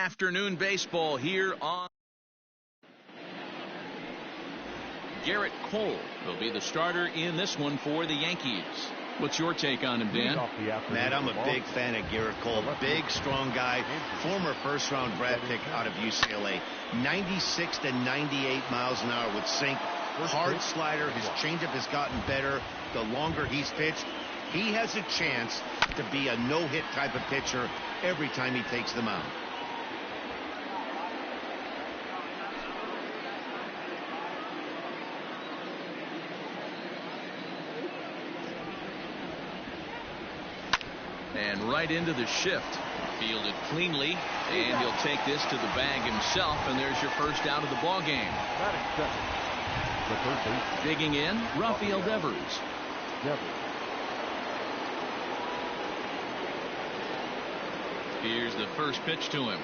afternoon baseball here on. Garrett Cole will be the starter in this one for the Yankees. What's your take on him, Dan? Matt, I'm a big fan of Garrett Cole. Big, strong guy. Former first-round draft pick out of UCLA. 96 to 98 miles an hour with sink. Hard slider. His changeup has gotten better the longer he's pitched. He has a chance to be a no-hit type of pitcher every time he takes the mound. And right into the shift. Fielded cleanly, and he'll take this to the bag himself, and there's your first out of the ball game. Digging in, Rafael Devers. Here's the first pitch to him.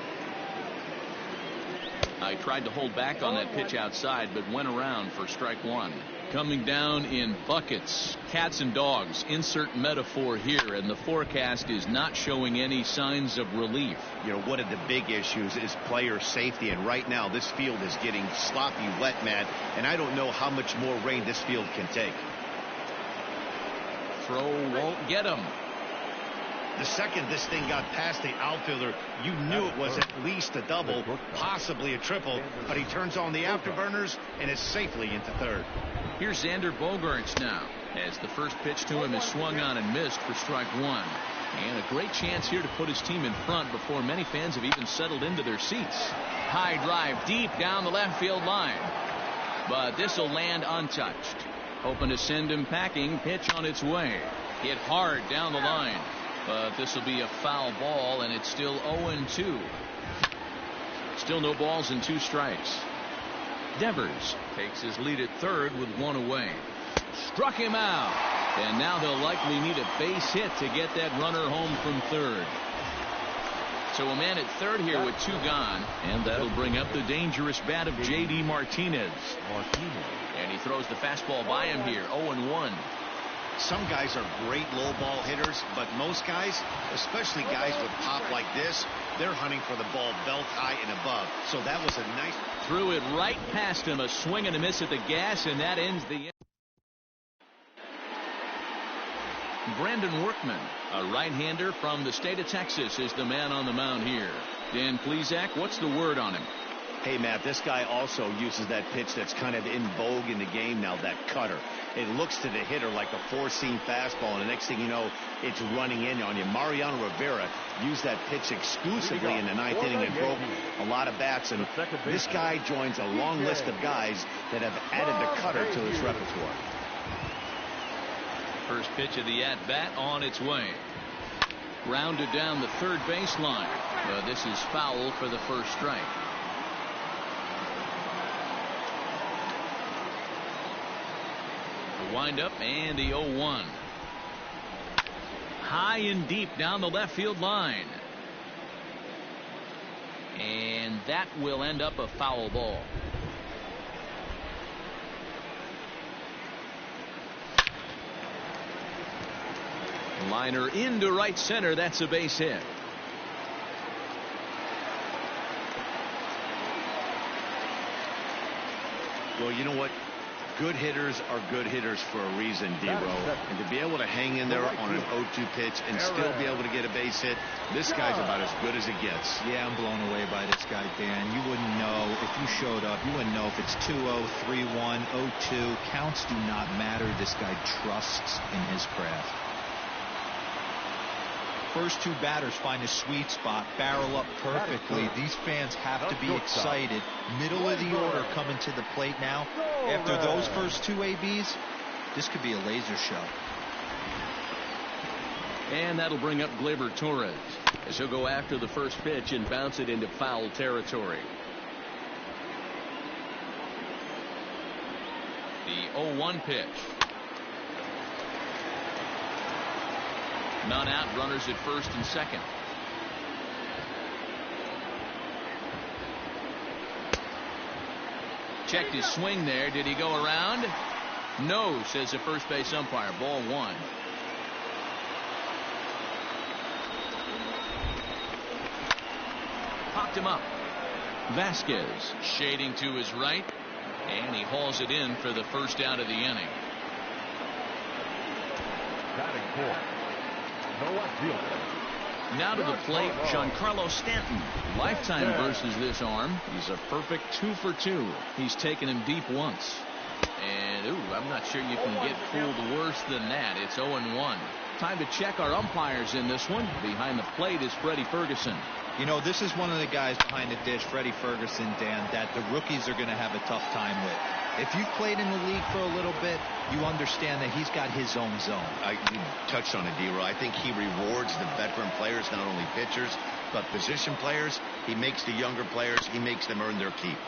I tried to hold back on that pitch outside, but went around for strike one. Coming down in buckets, cats and dogs, insert metaphor here, and the forecast is not showing any signs of relief. You know, one of the big issues is player safety, and right now this field is getting sloppy wet, Matt, and I don't know how much more rain this field can take. Throw won't get him. The second this thing got past the outfielder, you knew it was at least a double, possibly a triple, but he turns on the afterburners and is safely into third. Here's Xander Bogaerts now, as the first pitch to him is swung on and missed for strike one. And a great chance here to put his team in front before many fans have even settled into their seats. High drive deep down the left field line. But this will land untouched. Hoping to send him packing. Pitch on its way. Hit hard down the line. But this will be a foul ball, and it's still 0-2. Still no balls and 2 strikes. Devers takes his lead at third with 1 away. Struck him out. And now they'll likely need a base hit to get that runner home from third. So a man at third here with 2 gone. And that'll bring up the dangerous bat of J.D. Martinez. And he throws the fastball by him here. 0-1. Some guys are great low ball hitters, but most guys, especially guys with pop like this, they're hunting for the ball belt high and above. So that was a nice. Threw it right past him. A swing and a miss at the gas, and that ends the. Brandon Workman, a right-hander from the state of Texas, is the man on the mound here. Dan Plesac, what's the word on him? Hey, Matt, this guy also uses that pitch that's kind of in vogue in the game now, that cutter. It looks to the hitter like a 4-seam fastball, and the next thing you know, it's running in on you. Mariano Rivera used that pitch exclusively in the 9th inning and broke a lot of bats, and this guy joins a long list of guys that have added the cutter to his repertoire. First pitch of the at-bat on its way. Grounded down the third baseline. This is foul for the first strike. The windup and the 0-1. High and deep down the left field line. And that will end up a foul ball. Liner into right center. That's a base hit. Well, you know what? Good hitters are good hitters for a reason, D-Row. And to be able to hang in there on an 0-2 pitch and still be able to get a base hit, this guy's about as good as it gets. Yeah, I'm blown away by this guy, Dan. You wouldn't know if you showed up. You wouldn't know if it's 2-0, 3-1, 0-2. Counts do not matter. This guy trusts in his craft. First 2 batters find a sweet spot, barrel up perfectly. These fans have to be excited. Middle of the order coming to the plate now. After those first 2 ABs, this could be a laser show. And that'll bring up Gleyber Torres, as he'll go after the first pitch and bounce it into foul territory. The 0-1 pitch. None out, runners at first and second. Checked his swing there. Did he go around? No, says the first base umpire. Ball 1. picked him up. Vasquez shading to his right, and he hauls it in for the first out of the inning. Batting fourth, no left fielder. Now to the plate, Giancarlo Stanton. Lifetime versus this arm. He's a perfect 2 for 2. He's taken him deep once. And, I'm not sure you can get fooled worse than that. It's 0-1. Time to check our umpires in this one. Behind the plate is Freddie Ferguson. You know, this is one of the guys behind the dish, Freddie Ferguson, Dan, that the rookies are going to have a tough time with. If you've played in the league for a little bit, you understand that he's got his own zone. You touched on it, D-Roy. I think he rewards the veteran players, not only pitchers, but position players. He makes the younger players, he makes them earn their keep.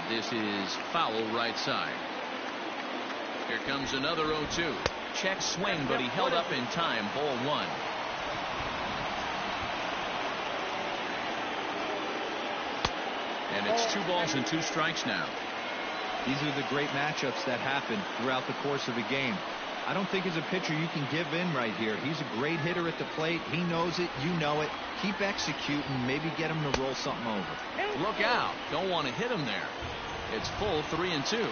This is foul right side. Here comes another 0-2. Check swing, but he held up in time. Ball 1. And it's 2 balls and 2 strikes now. These are the great matchups that happen throughout the course of a game. I don't think as a pitcher you can give in right here. He's a great hitter at the plate. He knows it. You know it. Keep executing. Maybe get him to roll something over. Look out. Don't want to hit him there. It's full 3-2.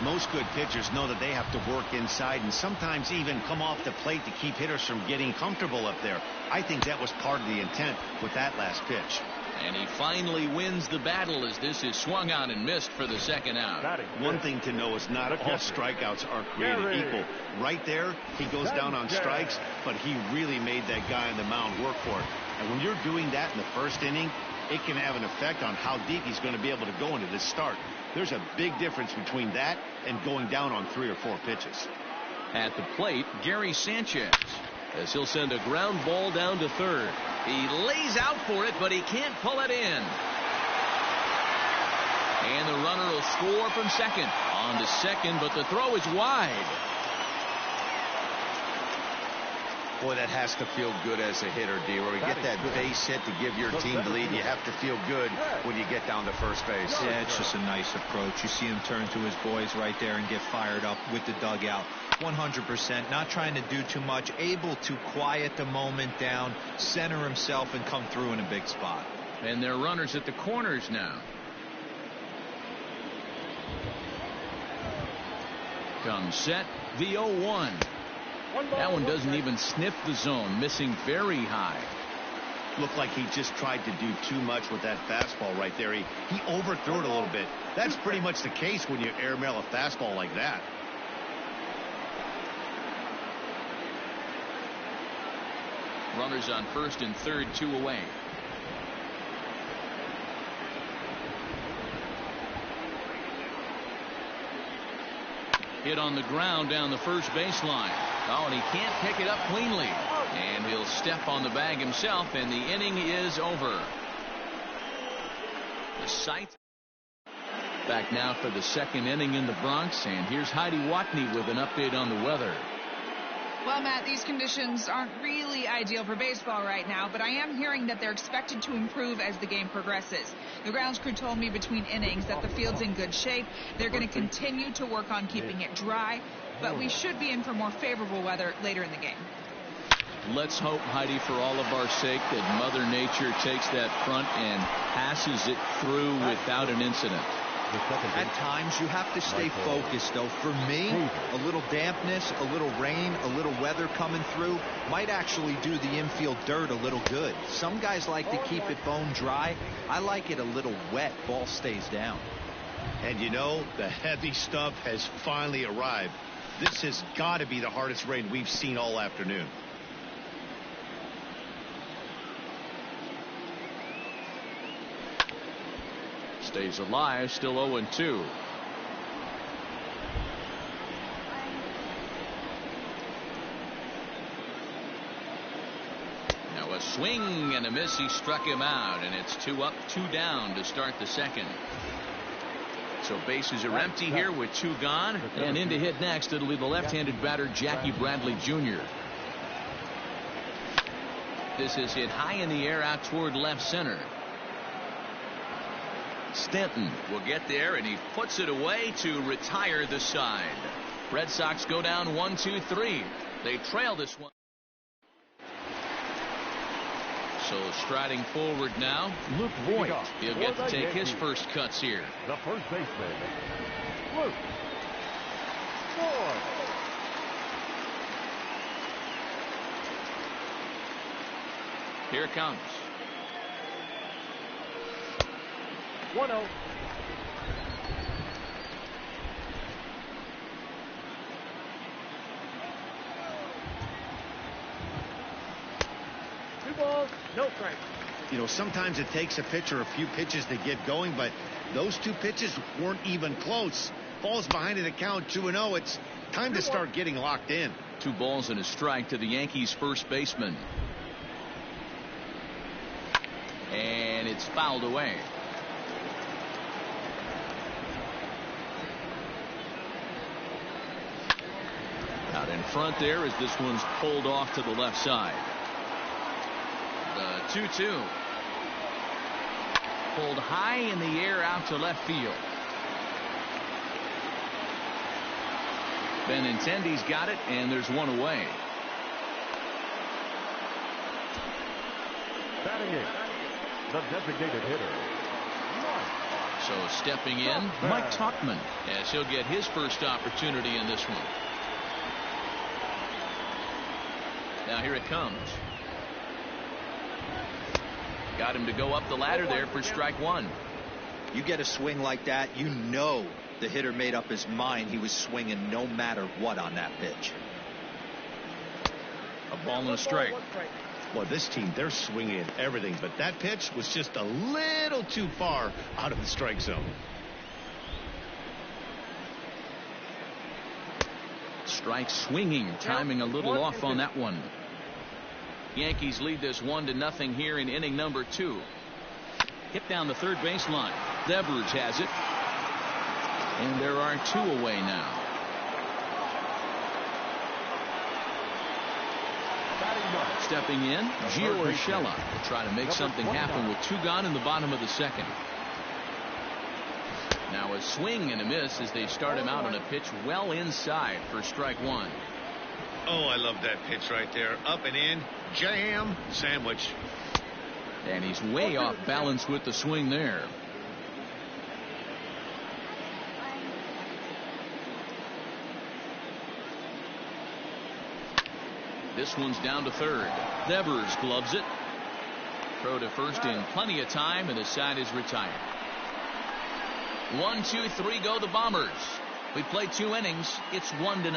Most good pitchers know that they have to work inside and sometimes even come off the plate to keep hitters from getting comfortable up there. I think that was part of the intent with that last pitch. And he finally wins the battle as this is swung on and missed for the second out. One thing to know is not all strikeouts are created equal. Right there, he goes down on strikes, but he really made that guy on the mound work for it. And when you're doing that in the first inning, it can have an effect on how deep he's going to be able to go into this start. There's a big difference between that and going down on 3 or 4 pitches. At the plate, Gary Sanchez, as he'll send a ground ball down to third. He lays out for it, but he can't pull it in. And the runner will score from second. On to second, but the throw is wide. Boy, that has to feel good as a hitter, D-Roy. Get that base hit to give your team the lead. You have to feel good when you get down to first base. Yeah, it's just a nice approach. You see him turn to his boys right there and get fired up with the dugout. 100%, not trying to do too much, able to quiet the moment down, center himself, and come through in a big spot. And they're runners at the corners now. Comes set, the 0-1. That one doesn't even sniff the zone, missing very high. Looked like he just tried to do too much with that fastball right there. He overthrew it a little bit. That's pretty much the case when you airmail a fastball like that. Runners on first and third, 2 away. Hit on the ground down the first baseline. Oh, and he can't pick it up cleanly. And he'll step on the bag himself, and the inning is over. The sight. Back now for the second inning in the Bronx, and here's Heidi Watney with an update on the weather. Well, Matt, these conditions aren't really ideal for baseball right now, but I am hearing that they're expected to improve as the game progresses. The grounds crew told me between innings that the field's in good shape. They're going to continue to work on keeping it dry, but we should be in for more favorable weather later in the game. Let's hope, Heidi, for all of our sake, that Mother Nature takes that front and passes it through without an incident. At times, you have to stay focused, though. For me, a little dampness, a little rain, a little weather coming through might actually do the infield dirt a little good. Some guys like to keep it bone dry. I like it a little wet. Ball stays down. And you know, the heavy stuff has finally arrived. This has got to be the hardest rain we've seen all afternoon. Stays alive, still 0-2. Now a swing and a miss. He struck him out, and it's 2 up, 2 down to start the second. So bases are empty here with 2 gone, and in to hit next it'll be the left-handed batter Jackie Bradley Jr. This is hit high in the air out toward left center. Stanton will get there, and he puts it away to retire the side. Red Sox go down 1-2-3. They trail this one. So striding forward now, Luke Voigt. He'll get to take his first cuts here. The first baseman, Luke Voigt. Here it comes. 1-0. Two balls, no strikes. You know, sometimes it takes a pitcher a few pitches to get going, but those two pitches weren't even close. Falls behind in the count 2-0. It's time to start getting locked in. 2 balls and a strike to the Yankees first baseman. And it's fouled away. Out in front there as this one's pulled off to the left side. The 2-2. Pulled high in the air out to left field. Benintendi's got it, and there's one away. Batting in, the designated hitter, So stepping in, Mike Tauchman, as he'll get his first opportunity in this one. Now here it comes. Got him to go up the ladder there for strike 1. You get a swing like that, you know the hitter made up his mind he was swinging no matter what on that pitch. A ball and a strike. Well, this team, they're swinging at everything, but that pitch was just a little too far out of the strike zone. Strike swinging, timing a little off on that one. Yankees lead this 1-0 here in inning number 2. Hit down the third baseline. Devers has it. And there are 2 away now. Stepping in, Gio Urshela will try to make something happen with 2 gone in the bottom of the second. Now a swing and a miss as they start him out on a pitch well inside for strike 1. Oh, I love that pitch right there. Up and in, jam, sandwich. And he's way off balance with the swing there. This one's down to third. Devers gloves it. Throw to first in plenty of time, and the side is retired. 1, 2, 3 go the Bombers. We played 2 innings. It's 1-0.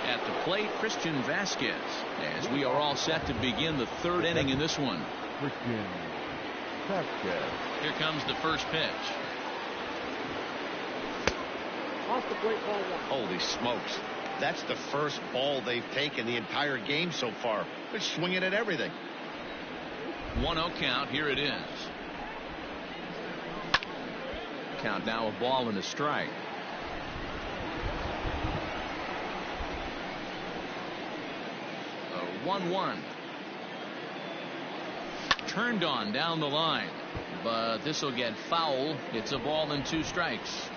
At the plate, Christian Vasquez, as we are all set to begin the 3rd inning in this one. Christian Vasquez. Here comes the first pitch. Off the plate, ball 1. Holy smokes. That's the first ball they've taken the entire game so far. They're swinging at everything. 1-0 count. Here it is. Count now a ball and a strike. A 1-1. Turned on down the line, but this will get foul. It's a ball and 2 strikes.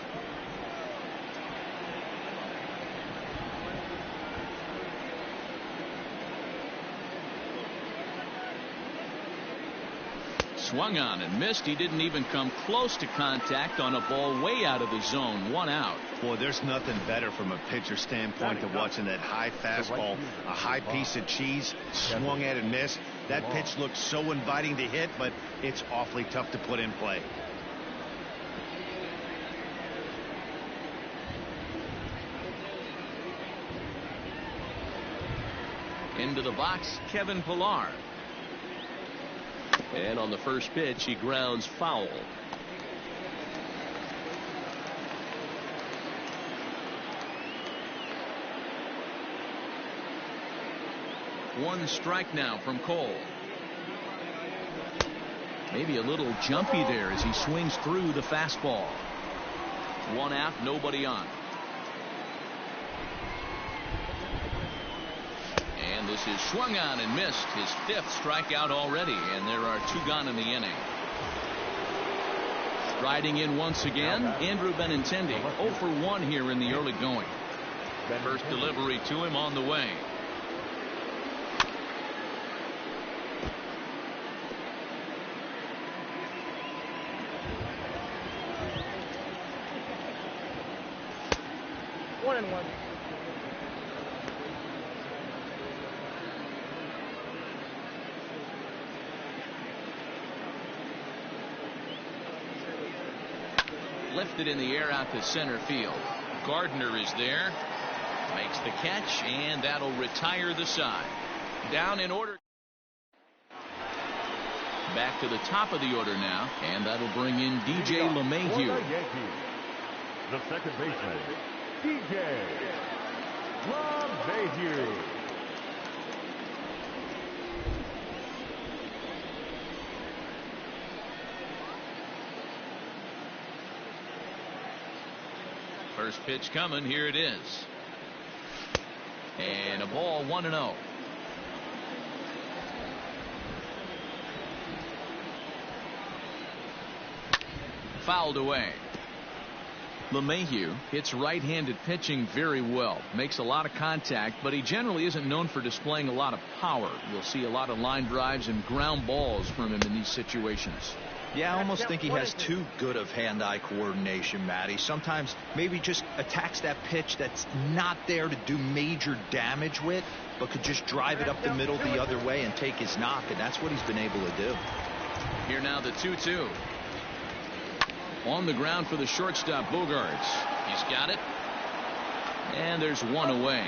Swung on and missed. He didn't even come close to contact on a ball way out of the zone. 1 out. Boy, there's nothing better from a pitcher standpoint than watching that high fastball, a high piece of cheese, swung at and missed. That pitch looked so inviting to hit, but it's awfully tough to put in play. Into the box, Kevin Pillar. And on the first pitch, he grounds foul. One strike now from Cole. Maybe a little jumpy there as he swings through the fastball. 1 out, nobody on. And this is swung on and missed. His 5th strikeout already, and there are 2 gone in the inning. Riding in once again, Andrew Benintendi. 0 for 1 here in the early going. First delivery to him on the way. One and one. Lifted in the air out to center field. Gardner is there. Makes the catch, and that'll retire the side. Down in order. Back to the top of the order now, and that'll bring in DJ LeMahieu. The second baseman, DJ LeMahieu. First pitch coming. Here it is. And a ball, 1-0. Fouled away. LeMahieu hits right-handed pitching very well. Makes a lot of contact, but he generally isn't known for displaying a lot of power. You'll see a lot of line drives and ground balls from him in these situations. Yeah, I almost think he has too good of hand-eye coordination, Matty. Sometimes maybe just attacks that pitch that's not there to do major damage with, but could just drive it up the middle the other way and take his knock, and that's what he's been able to do. Here now the 2-2. On the ground for the shortstop, Bogaerts. He's got it. And there's one away.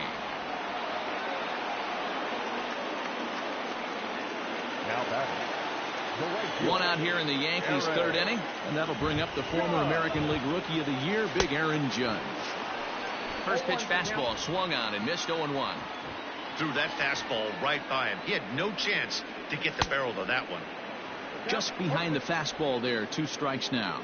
Now batting. One out here in the Yankees' third inning, and that'll bring up the former American League Rookie of the Year, Big Aaron Judge. First pitch fastball swung on and missed. 0-1. Threw that fastball right by him. He had no chance to get the barrel of that one. Just behind the fastball there. 2 strikes now.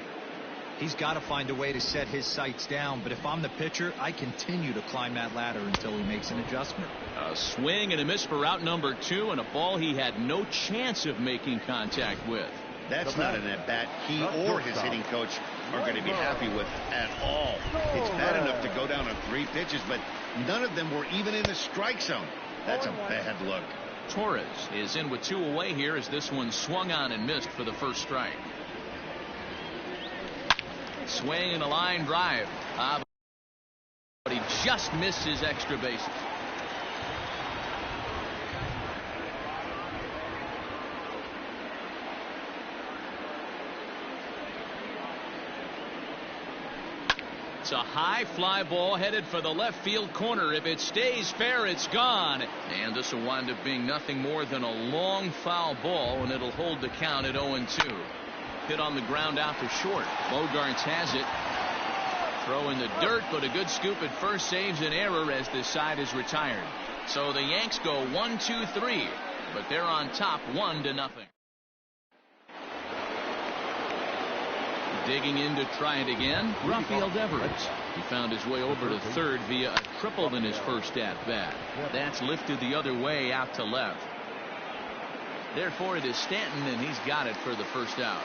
He's got to find a way to set his sights down, but if I'm the pitcher, I continue to climb that ladder until he makes an adjustment. A swing and a miss for out number 2, and a ball he had no chance of making contact with. That's not an at-bat he or his hitting coach are going to be happy with at all. It's bad enough to go down on 3 pitches, but none of them were even in the strike zone. That's a bad look. Torres is in with 2 away here as this one swung on and missed for the first strike. Swing and a line drive. But he just missed his extra bases. It's a high fly ball headed for the left field corner. If it stays fair, it's gone. And this will wind up being nothing more than a long foul ball, and it'll hold the count at 0-2. Hit on the ground out to short. Bogaerts has it. Throw in the dirt, but a good scoop at first saves an error as this side is retired. So the Yanks go 1-2-3, but they're on top 1-0. Digging in to try it again, Rafael Devers. He found his way over to third via a triple in his first at-bat. That's lifted the other way out to left. Therefore, it is Stanton, and he's got it for the first out.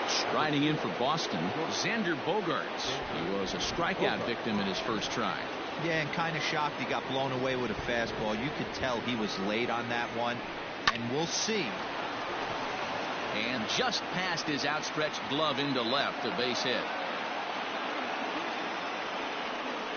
Striding in for Boston, Xander Bogaerts. He was a strikeout victim in his first try. Yeah, and kind of shocked he got blown away with a fastball. You could tell he was late on that one, and we'll see. And just past his outstretched glove into left, a base hit.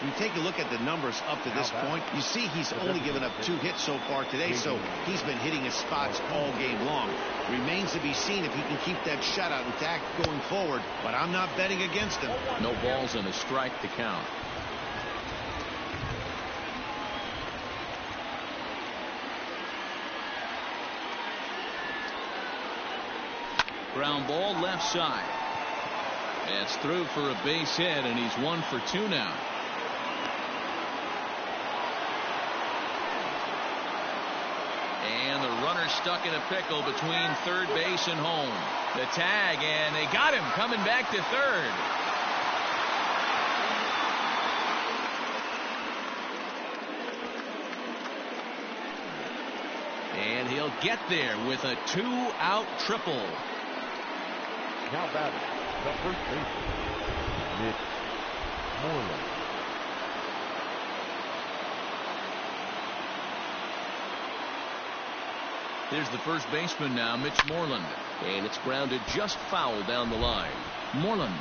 You take a look at the numbers up to this point, you see he's only given up 2 hits so far today, so he's been hitting his spots all game long. Remains to be seen if he can keep that shutout intact going forward, but I'm not betting against him. No balls and a strike to count. Ground ball left side. It's through for a base hit, and he's 1 for 2 now. And the runner stuck in a pickle between third base and home. The tag, and they got him coming back to third. And he'll He'll get there with a 2-out triple. Now batting, the first baseman, Mitch Moreland. Here's the first baseman now, Mitch Moreland. And it's grounded just foul down the line. Moreland,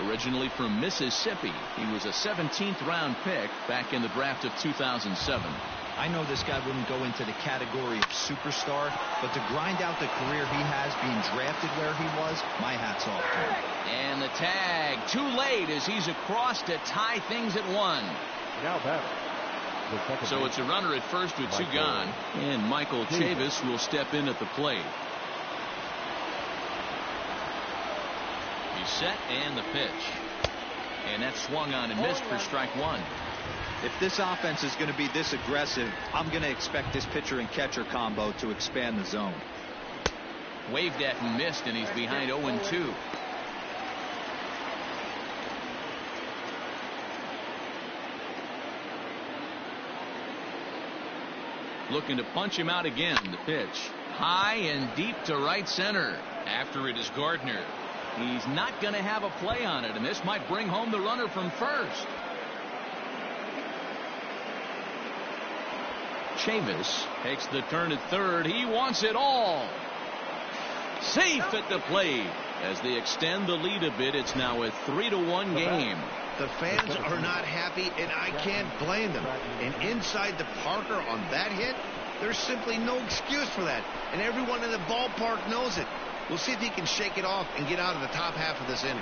originally from Mississippi. He was a 17th round pick back in the draft of 2007. I know this guy wouldn't go into the category of superstar, but to grind out the career he has being drafted where he was, my hat's off to him. And the tag too late as he's across to tie things at 1. Now batting. So it's a runner at first with 2 gone, and Michael Chavis will step in at the plate. He's set and the pitch. And that's swung on and missed for strike 1. If this offense is going to be this aggressive, I'm going to expect this pitcher and catcher combo to expand the zone. Waved at and missed, and he's behind 0-2. Looking to punch him out again. The pitch high and deep to right center. After it is Gardner. He's not going to have a play on it, and this might bring home the runner from first. Chavis takes the turn at third. He wants it all. Safe at the plate. As they extend the lead a bit, it's now a 3-1 game. The fans are not happy, and I can't blame them. And inside the Parker on that hit, there's simply no excuse for that. And everyone in the ballpark knows it. We'll see if he can shake it off and get out of the top half of this inning.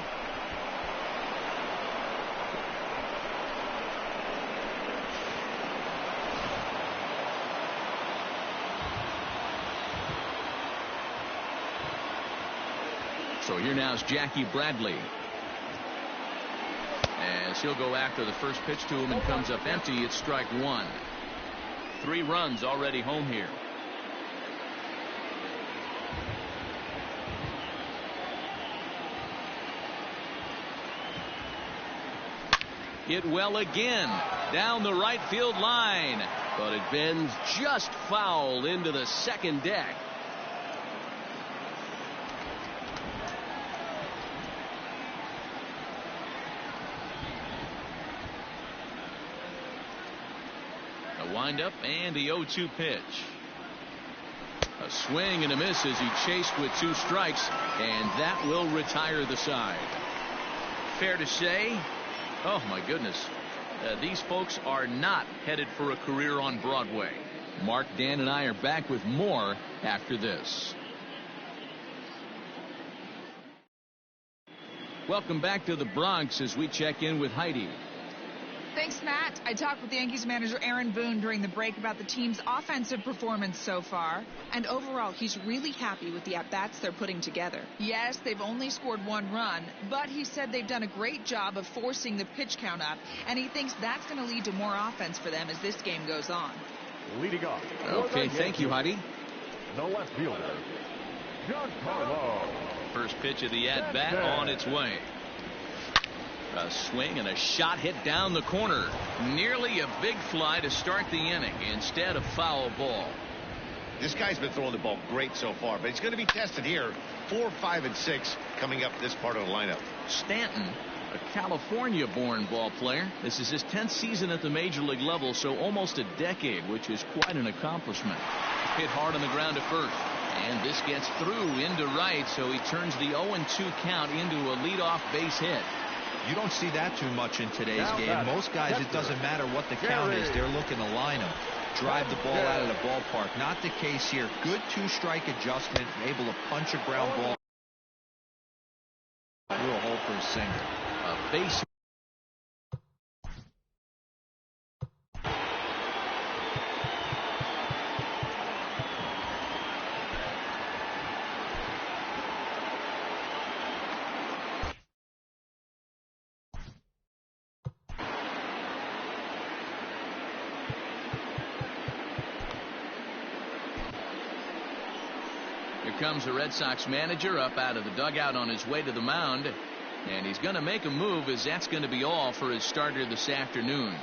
So here now is Jackie Bradley. As he'll go after the first pitch to him and comes up empty. It's strike 1. 3 runs already home here. Hit well again down the right field line, but it bends just foul into the second deck. A windup and the 0-2 pitch. A swing and a miss as he chased with 2 strikes, and that will retire the side. Fair to say, oh my goodness, these folks are not headed for a career on Broadway. Mark, Dan, and I are back with more after this. Welcome back to the Bronx as we check in with Heidi. Thanks, Matt. I talked with Yankees manager Aaron Boone during the break about the team's offensive performance so far. And overall, he's really happy with the at-bats they're putting together. Yes, they've only scored 1 run, but he said they've done a great job of forcing the pitch count up, and he thinks that's going to lead to more offense for them as this game goes on. Leading off. Okay, thank you, Heidi. The left fielder, Giancarlo. First pitch of the at-bat on its way. A swing and a shot hit down the corner. Nearly a big fly to start the inning. Instead, a foul ball. This guy's been throwing the ball great so far, but he's going to be tested here. 4, 5, and 6 coming up this part of the lineup. Stanton, a California-born ball player. This is his 10th season at the major league level, so almost a decade, which is quite an accomplishment. Hit hard on the ground to first. And this gets through into right, so he turns the 0-2 count into a leadoff base hit. You don't see that too much in today's game. Most guys, it doesn't matter what the count is. They're looking to line them, drive the ball out of the ballpark. Not the case here. Good 2-strike adjustment, able to punch a ground ball through a hole for a single. A base. Comes the Red Sox manager up out of the dugout on his way to the mound, and he's going to make a move, as that's going to be all for his starter this afternoon.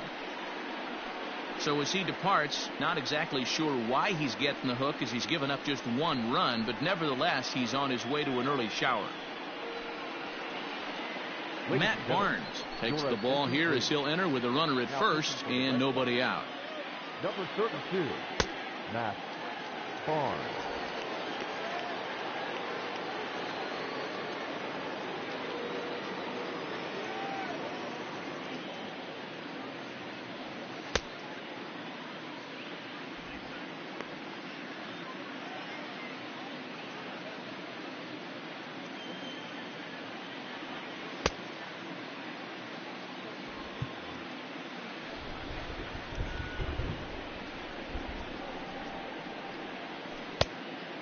So as he departs, not exactly sure why he's getting the hook, as he's given up just one run, but nevertheless he's on his way to an early shower. Matt Barnes takes the ball here as he'll enter with a runner at first and nobody out. Number 32, Matt Barnes.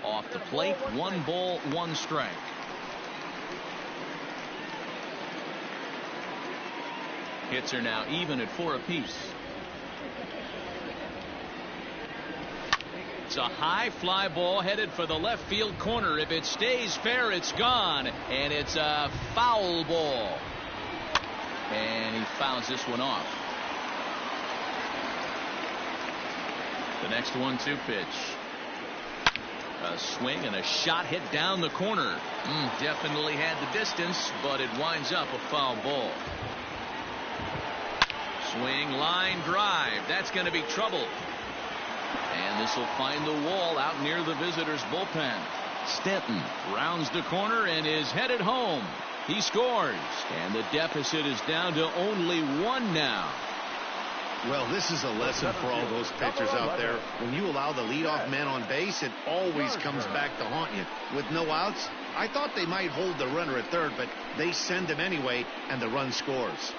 Off the plate, 1 ball, 1 strike. Hits are now even at 4 apiece. It's a high fly ball headed for the left field corner. If it stays fair, it's gone, and it's a foul ball. And he fouls this one off. The next 1-2 pitch. A swing and a shot hit down the corner. Definitely had the distance, but it winds up a foul ball. Swing, line drive. That's going to be trouble. And this will find the wall out near the visitors' bullpen. Stanton rounds the corner and is headed home. He scores, and the deficit is down to only 1 now. Well, this is a lesson for all those pitchers out there. When you allow the leadoff man on base, it always comes back to haunt you. With no outs, I thought they might hold the runner at third, but they send him anyway, and the run scores.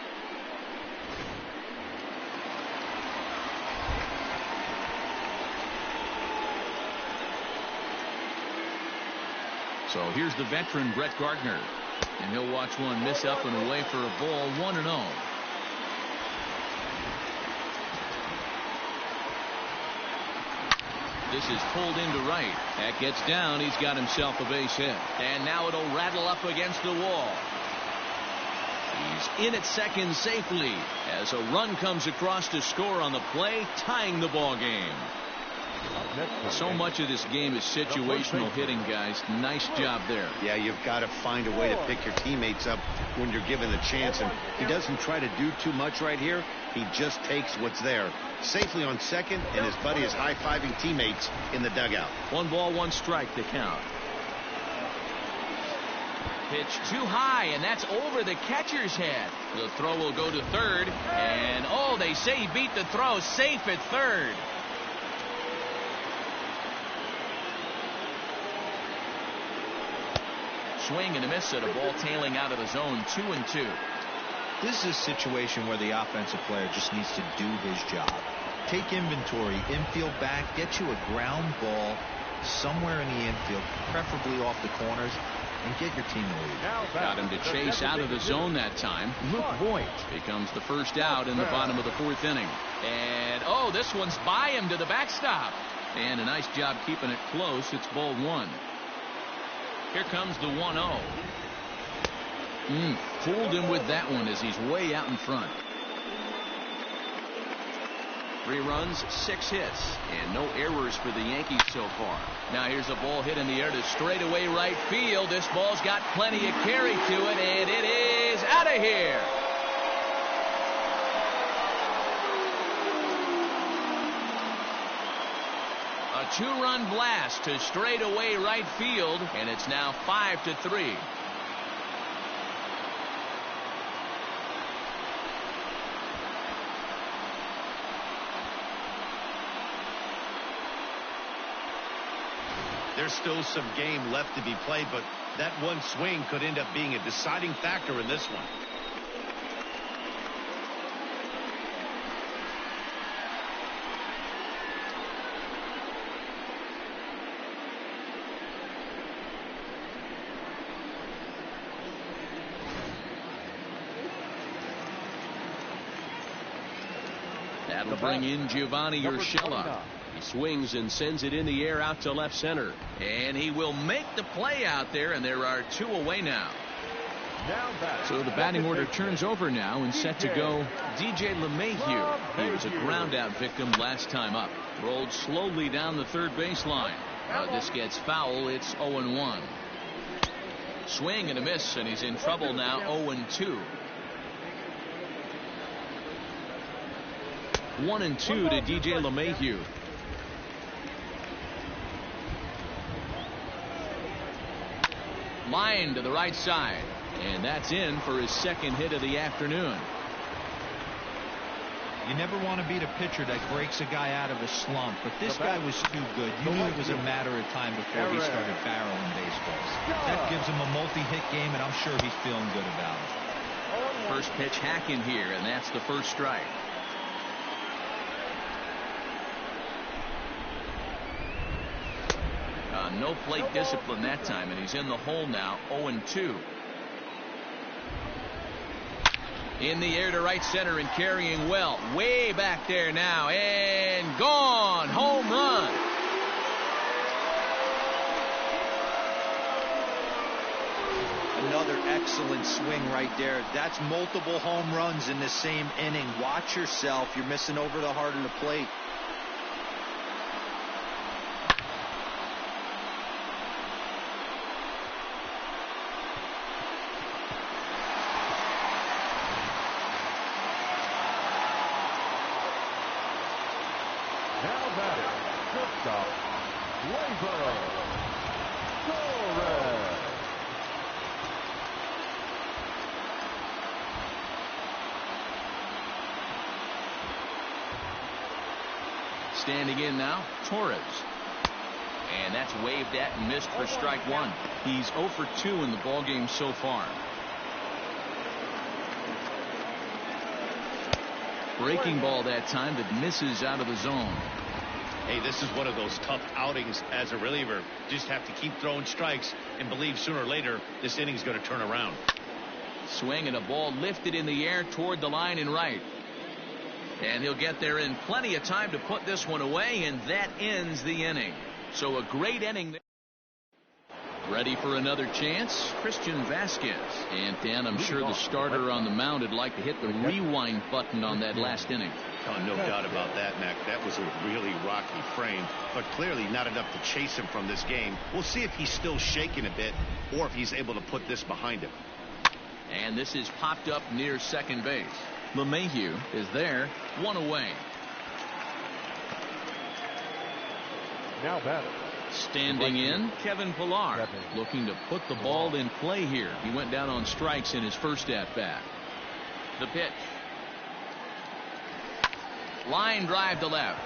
So here's the veteran Brett Gardner, and he'll watch one miss up and away for a ball. 1-0. This is pulled into right. That gets down. He's got himself a base hit. And now it'll rattle up against the wall. He's in at second safely as a run comes across to score on the play, tying the ball game. So much of this game is situational hitting, guys. Nice job there. Yeah, you've got to find a way to pick your teammates up when you're given the chance. And he doesn't try to do too much right here. He just takes what's there. Safely on second, and his buddy is high-fiving teammates in the dugout. 1 ball, 1 strike to count. Pitch too high, and that's over the catcher's head. The throw will go to third, and oh, they say he beat the throw. Safe at third. Swing and a miss at a ball tailing out of the zone. 2-2. This is a situation where the offensive player just needs to do his job. Take inventory, infield back, get you a ground ball somewhere in the infield, preferably off the corners, and get your team the lead. Got him to chase out of the zone that time. Luke Voigt becomes the first out in the bottom of the 4th inning. And oh, this one's by him to the backstop. And a nice job keeping it close. It's ball 1. Here comes the 1-0. Fooled him with that one as he's way out in front. 3 runs, 6 hits, and no errors for the Yankees so far. Now here's a ball hit in the air to straightaway right field. This ball's got plenty of carry to it, and it is out of here. A 2-run blast to straightaway right field, and it's now 5-3. There's still some game left to be played, but that one swing could end up being a deciding factor in this one. That'll bring in Giovanni Urshela. He swings and sends it in the air out to left center. And he will make the play out there, and there are 2 away now. So the batting order turns over now and set to go DJ LeMahieu. He was a ground out victim last time up. Rolled slowly down the third baseline. This gets foul. It's 0-1. Swing and a miss, and he's in trouble now. 0-2. 1-2 to DJ LeMahieu. Line to the right side, and that's in for his second hit of the afternoon. You never want to beat a pitcher that breaks a guy out of a slump, but this guy was too good. You knew it was a matter of time before he started barreling baseballs. That gives him a multi-hit game, and I'm sure he's feeling good about it. First pitch hacking here, and that's the first strike. No plate discipline that time, and he's in the hole now. 0-2. In the air to right center and carrying well. Way back there now, and gone. Home run. Another excellent swing right there. That's multiple home runs in the same inning. Watch yourself. You're missing over the heart of the plate. Standing in now, Torres. And that's waved at and missed for strike one. He's 0 for 2 in the ballgame so far. Breaking ball that time that misses out of the zone. Hey, this is one of those tough outings as a reliever. Just have to keep throwing strikes and believe sooner or later this inning's going to turn around. Swing and a ball lifted in the air toward the line and right. And he'll get there in plenty of time to put this one away, and that ends the inning. So a great inning. Ready for another chance, Christian Vasquez. And Dan, I'm sure the starter on the mound would like to hit the rewind button on that last inning. Oh, no doubt about that, Mac. That was a really rocky frame, but clearly not enough to chase him from this game. We'll see if he's still shaking a bit or if he's able to put this behind him. And this is popped up near second base. LeMahieu is there, one away. Now batter. Standing in, Kevin Pillar, looking to put the ball in play here. He went down on strikes in his first at-bat. The pitch. Line drive to left.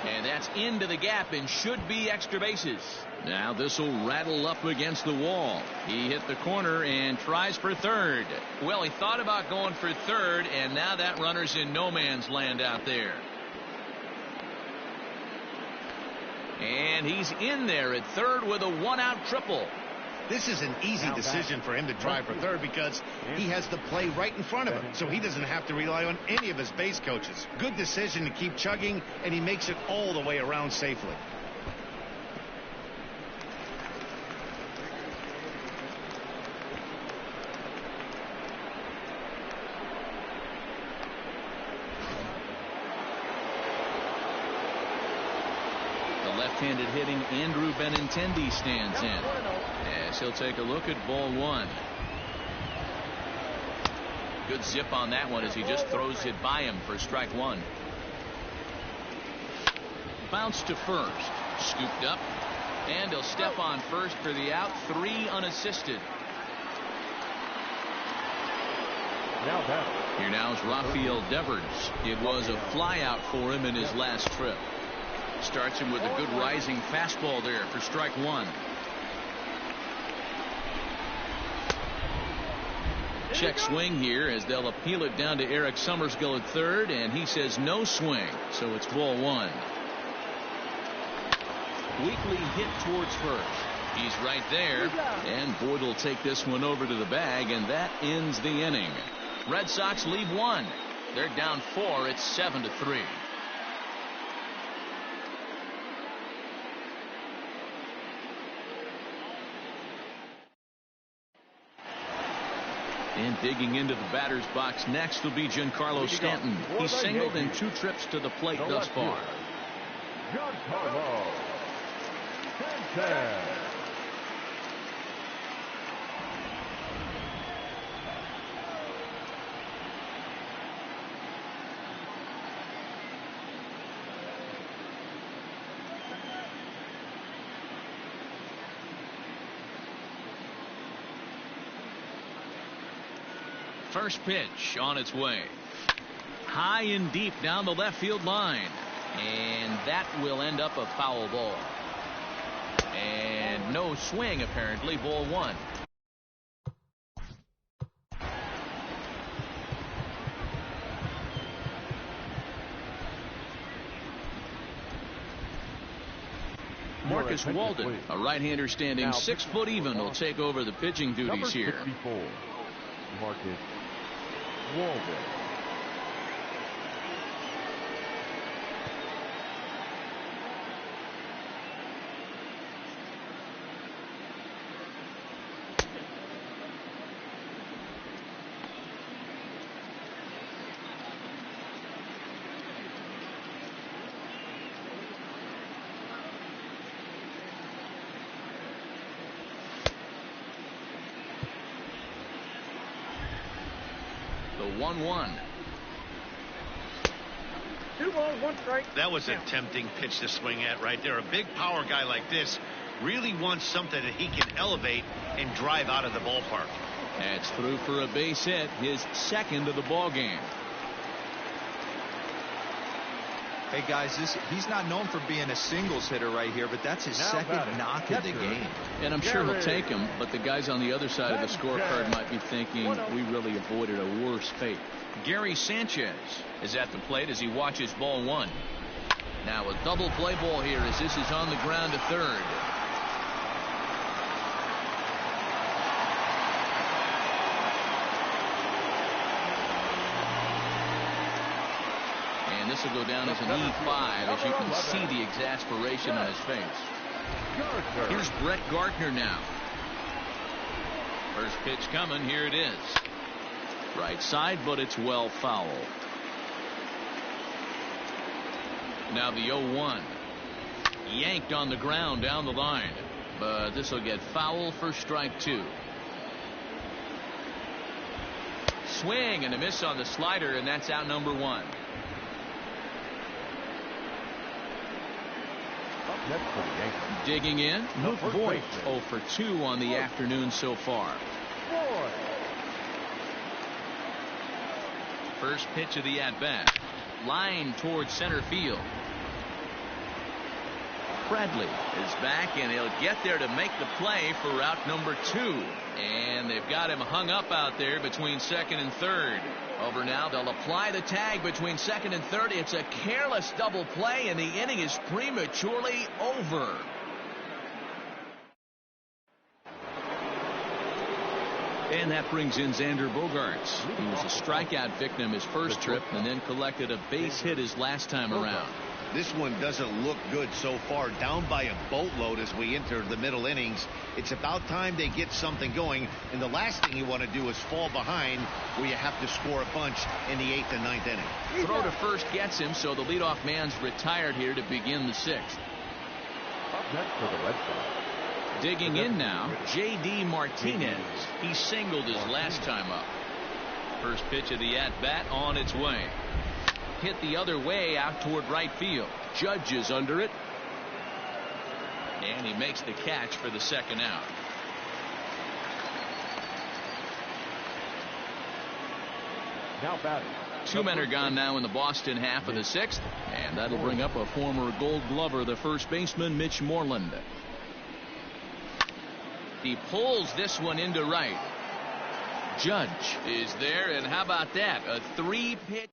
And that's into the gap and should be extra bases. Now this will rattle up against the wall. He hit the corner and tries for third. Well, he thought about going for third, and now that runner's in no man's land out there. And he's in there at third with a one-out triple. This is an easy decision for him to try for third because he has the play right in front of him, so he doesn't have to rely on any of his base coaches. Good decision to keep chugging, and he makes it all the way around safely. Left-handed hitting Andrew Benintendi stands in as he'll take a look at ball one. Good zip on that one as he just throws it by him for strike one. Bounce to first, scooped up, and he'll step on first for the out. 3 unassisted. Here now is Rafael Devers. It was a flyout for him in his last trip. Starts him with a good rising fastball there for strike one. Check swing here as they'll appeal it down to Eric Summerskill at third, and he says no swing, so it's ball one. Weekly hit towards first. He's right there, and Boyd will take this one over to the bag, and that ends the inning. Red Sox leave one. They're down 4. It's 7-3. And digging into the batter's box next will be Giancarlo Stanton. He's singled in 2 trips to the plate thus far. Giancarlo Stanton. First pitch on its way. High and deep down the left field line. And that will end up a foul ball. And no swing, apparently. Ball 1. Marcus Walden, a right-hander standing 6 foot even, will take over the pitching duties here. Marcus Walden. The 1-1. 2 balls, 1 strike. That was a tempting pitch to swing at right there. A big power guy like this really wants something that he can elevate and drive out of the ballpark. That's through for a base hit, his 2nd of the ball game. Hey guys, he's not known for being a singles hitter right here, but that's his 2nd knock of the game. And I'm sure he'll take him, but the guys on the other side of the scorecard might be thinking we really avoided a worse fate. Gary Sanchez is at the plate as he watches ball 1. Now a double play ball here as this is on the ground to third. And this will go down as an E5 as you can see the exasperation on his face. Here's Brett Gardner now. First pitch coming. Here it is. Right side, but it's well foul. Now the 0-1. Yanked on the ground down the line. But this will get foul for strike 2. Swing and a miss on the slider, and that's out number 1. Digging in, Luke Voigt, 0 for 2 on the afternoon so far. First pitch of the at-bat. Line towards center field. Bradley is back, and he'll get there to make the play for route number 2. And they've got him hung up out there between 2nd and 3rd. Over now, they'll apply the tag between 2nd and 3rd. It's a careless double play, and the inning is prematurely over. And that brings in Xander Bogaerts. He was a strikeout victim his first trip and then collected a base hit his last time around. This one doesn't look good so far. Down by a boatload as we enter the middle innings. It's about time they get something going. And the last thing you want to do is fall behind where you have to score a bunch in the 8th and 9th inning. Throw to first gets him, so the leadoff man's retired here to begin the 6th. Up next for the Red Sox. Digging in now, J.D. Martinez. He singled his last time up. First pitch of the at-bat on its way. Hit the other way out toward right field. Judge is under it. And he makes the catch for the 2nd out. Now batting. 2 men are gone now in the Boston half of the 6th. And that'll bring up a former Gold Glover, the first baseman, Mitch Moreland. He pulls this one into right. Judge is there, and how about that? A 3-pitch.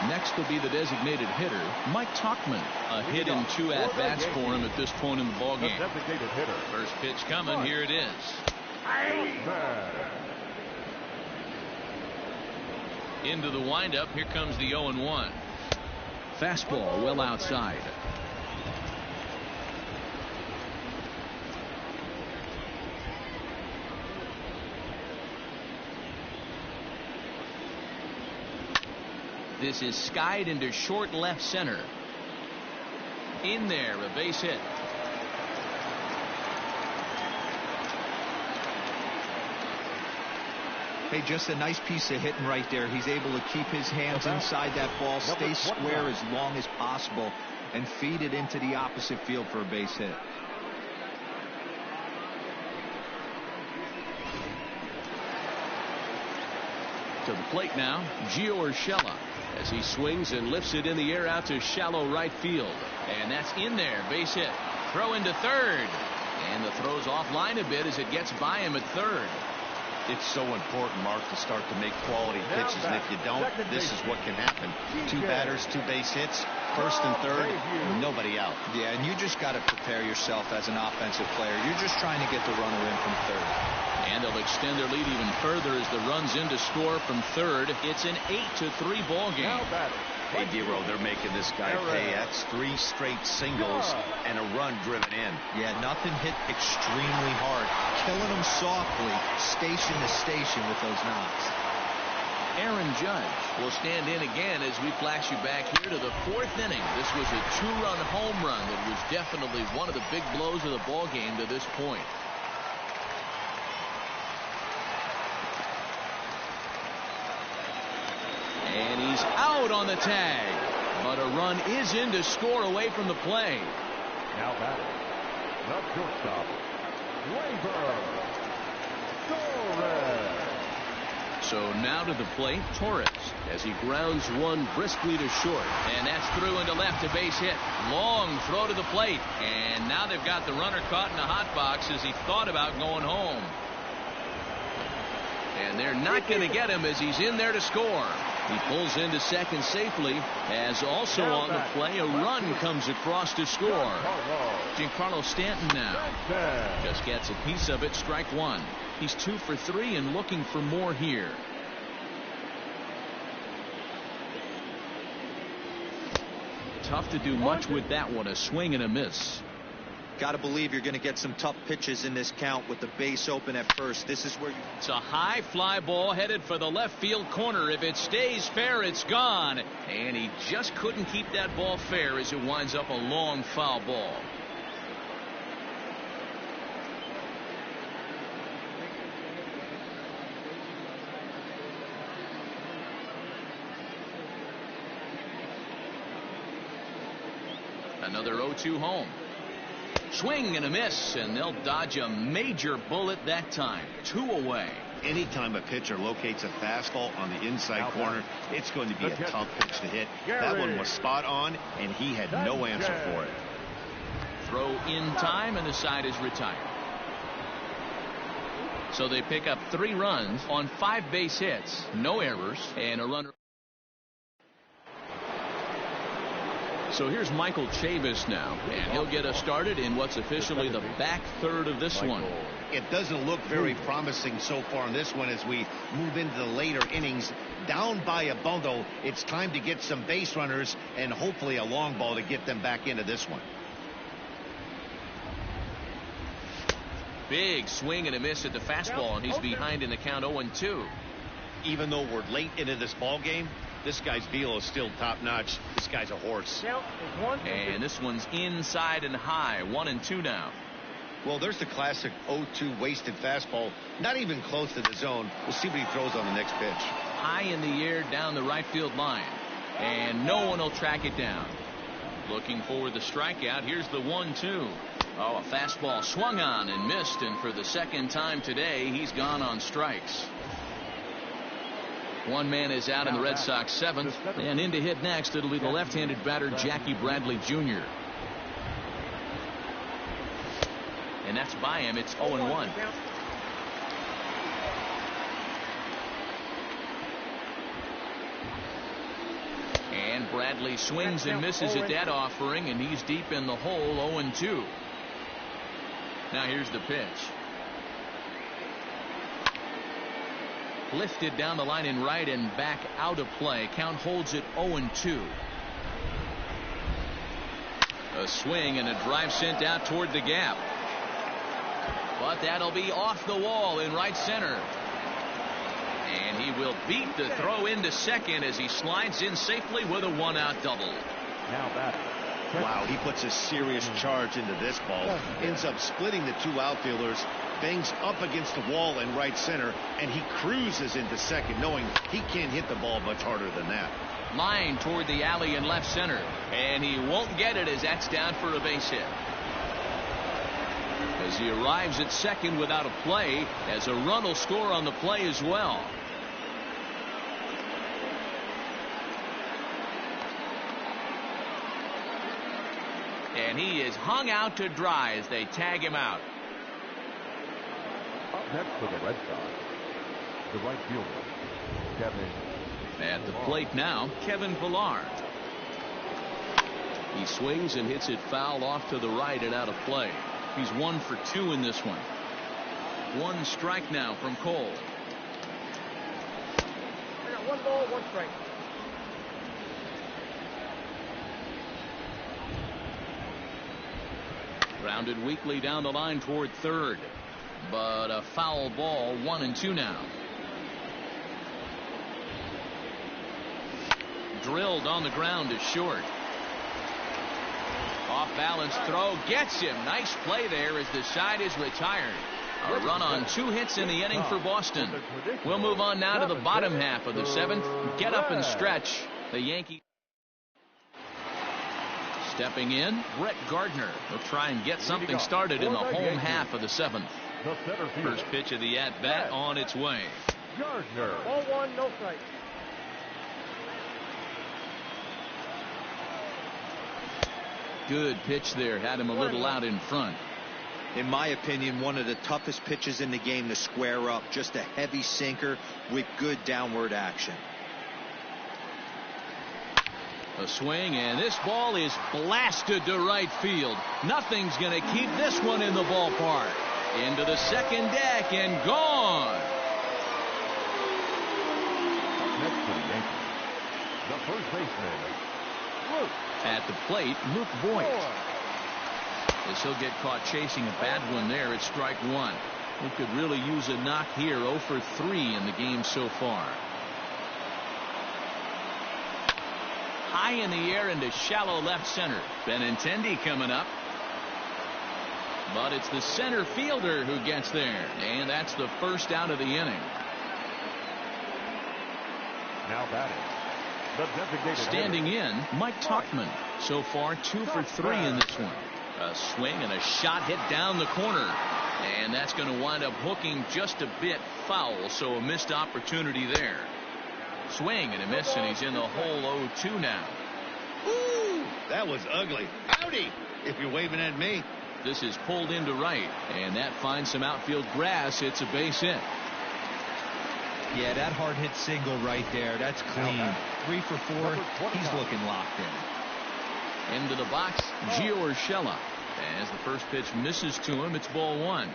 Next will be the designated hitter, Mike Tauchman. A hit in 2 at-bats for him at this point in the ballgame. Designated hitter. First pitch coming. Here it is. Into the windup. Here comes the 0-1. Fastball well outside. This is skied into short left center. In there, a base hit. Hey, just a nice piece of hitting right there. He's able to keep his hands inside that ball, stay square as long as possible, and feed it into the opposite field for a base hit. To the plate now, Gio Urshela, as he swings and lifts it in the air out to shallow right field. And that's in there, base hit. Throw into third. And the throw's offline a bit as it gets by him at third. It's so important, Mark, to start to make quality pitches, and if you don't, this is what can happen. 2 batters, 2 base hits, first and third, nobody out. Yeah, and you just got to prepare yourself as an offensive player. You're just trying to get the runner in from third. And they'll extend their lead even further as the run's in to score from third. It's an 8-3 ball game. Hey, Dero, they're making this guy pay. That's 3 straight singles and a run driven in. Yeah, nothing hit extremely hard. Killing them softly, station to station with those knocks. Aaron Judge will stand in again as we flash you back here to the 4th inning. This was a 2-run home run that was definitely one of the big blows of the ball game to this point. And he's out on the tag, but a run is in to score away from the play. Now batting, the shortstop, Torres. So now to the plate, Torres, as he grounds one briskly to short, and that's through into left, a base hit. Long throw to the plate, and now they've got the runner caught in the hot box as he thought about going home. And they're not going to get him as he's in there to score. He pulls into second safely, as also on the play a run comes across to score. Giancarlo Stanton now just gets a piece of it, strike one. He's 2 for 3 and looking for more here. Tough to do much with that one, a swing and a miss. Got to believe you're going to get some tough pitches in this count with the base open at first. This is where it's a high fly ball headed for the left field corner. If it stays fair, it's gone. And he just couldn't keep that ball fair as it winds up a long foul ball. Another 0-2 home. Swing and a miss, and they'll dodge a major bullet that time. 2 away. Anytime a pitcher locates a fastball on the inside corner, it's going to be a tough pitch to hit. That one was spot on, and he had no answer for it. Throw in time, and the side is retired. So they pick up 3 runs on 5 base hits, no errors, and a runner. So here's Michael Chavis now, and he'll get us started in what's officially the back third of this one. It doesn't look very promising so far in this one as we move into the later innings. Down by a bundle, it's time to get some base runners and hopefully a long ball to get them back into this one. Big swing and a miss at the fastball, and he's behind in the count 0-2. Even though we're late into this ball game, this guy's velo is still top notch. This guy's a horse. And this one's inside and high. 1-2 now. Well, there's the classic 0-2 wasted fastball. Not even close to the zone. We'll see what he throws on the next pitch. High in the air down the right field line. And no one will track it down. Looking for the strikeout. Here's the 1-2. Oh, a fastball swung on and missed. And for the second time today, he's gone on strikes. One man is out in the Red Sox 7th, and in to hit next it'll be the left-handed batter Jackie Bradley Jr. And that's by him. It's 0-1. And Bradley swings and misses at that offering, and he's deep in the hole. 0-2. Now here's the pitch. Lifted down the line in right and back out of play. Count holds it 0-2. A swing and a drive sent out toward the gap. But that'll be off the wall in right center. And he will beat the throw into second as he slides in safely with a one-out double. Now batting. Wow, he puts a serious charge into this ball. Ends up splitting the two outfielders, bangs up against the wall in right center, and he cruises into second, knowing he can't hit the ball much harder than that. Line toward the alley in left center, and he won't get it as that's down for a base hit. As he arrives at second without a play, as a run will score on the play as well. And he is hung out to dry as they tag him out. Up next for the Red Sox, the right fielder, Kevin. At the plate now, Kevin Pillar. He swings and hits it foul off to the right and out of play. He's 1 for 2 in this one. 1 strike now from Cole. I got 1 ball, 1 strike. Grounded weakly down the line toward third. But a foul ball, 1-2 now. Drilled on the ground to short. Off balance throw gets him. Nice play there as the side is retired. A run on 2 hits in the inning for Boston. We'll move on now to the bottom half of the 7th. Get up and stretch. The Yankees. Stepping in, Brett Gardner will try and get something started in the home half of the 7th. First pitch of the at-bat on its way. Gardner. Ball 1, no strike. Good pitch there. Had him a little out in front. In my opinion, one of the toughest pitches in the game to square up. Just a heavy sinker with good downward action. A swing, and this ball is blasted to right field. Nothing's going to keep this one in the ballpark. Into the second deck and gone. Next to the Yankees, the first baseman, Luke. At the plate, Luke Voigt. As he'll get caught chasing a bad one there at strike 1. He could really use a knock here. 0 for 3 in the game so far. High in the air into shallow left center. Benintendi coming up. But it's the center fielder who gets there. And that's the first out of the inning. Now batting, the designated Standing in, Mike Tauchman. So far 2 for 3 in this one. A swing and a shot hit down the corner. And that's going to wind up hooking just a bit foul. So a missed opportunity there. Swing and a miss, and he's in the hole 0-2 now. Ooh, that was ugly. Howdy, if you're waving at me. This is pulled into right, and that finds some outfield grass. It's a base hit. Yeah, that hard hit single right there. That's clean. 3 for 4. He's looking locked in. Into the box, Gio Urshela. As the first pitch misses to him, it's ball 1.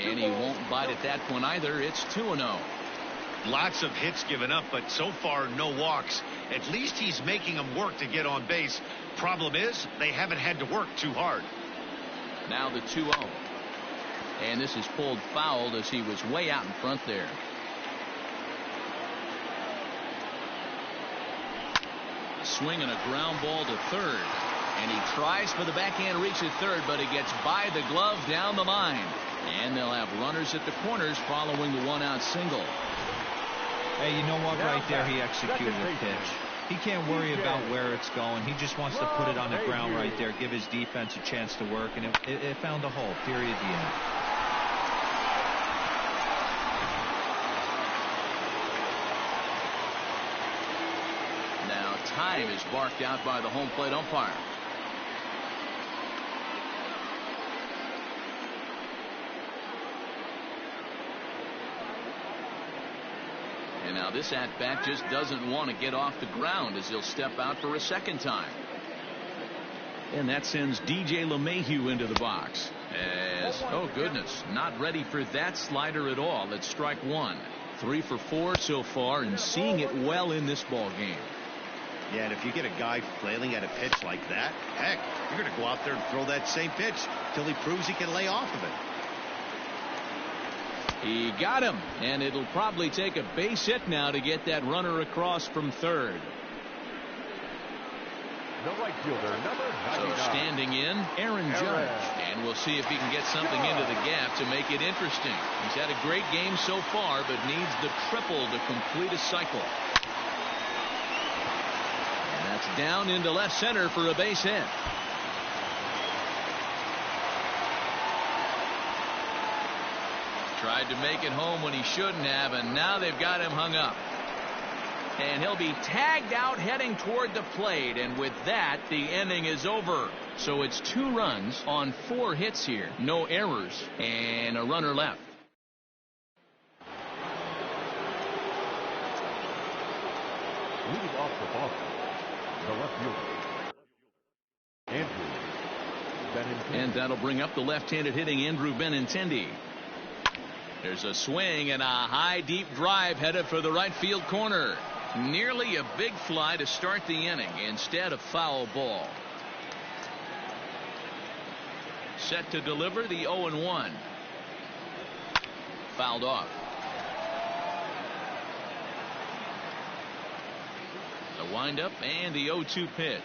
And he won't bite at that one either. It's 2-0. Lots of hits given up, but so far no walks. At least he's making them work to get on base. Problem is, they haven't had to work too hard. Now the 2-0. And this is pulled foul as he was way out in front there. A swing and a ground ball to third. And he tries for the backhand reach at third, but he gets by the glove down the line. And they'll have runners at the corners following the 1-out single. Hey, you know what? Right there, he executed a pitch. He can't worry about where it's going. He just wants to put it on the ground right there, give his defense a chance to work, and it found a hole. Period. The end. Now time is barked out by the home plate umpire. And now this at-bat just doesn't want to get off the ground as he'll step out for a second time. And that sends DJ LeMahieu into the box. As, oh goodness, not ready for that slider at all. It's strike 1. 3 for 4 so far and seeing it well in this ball game. Yeah, and if you get a guy flailing at a pitch like that, heck, you're going to go out there and throw that same pitch till he proves he can lay off of it. He got him, and it'll probably take a base hit now to get that runner across from third. The right fielder, number 99. So standing in, Aaron Judge. And we'll see if he can get something into the gap to make it interesting. He's had a great game so far, but needs the triple to complete a cycle. And that's down into left center for a base hit. Tried to make it home when he shouldn't have, and now they've got him hung up. And he'll be tagged out heading toward the plate, and with that, the inning is over. So it's 2 runs on 4 hits here. No errors, and a runner left. Leading off the Boston, the left fielder, Andrew Benintendi. And that'll bring up the left-handed hitting Andrew Benintendi. There's a swing and a high deep drive headed for the right field corner. Nearly a big fly to start the inning. Instead, a foul ball. Set to deliver the 0-1. Fouled off. The windup and the 0-2 pitch.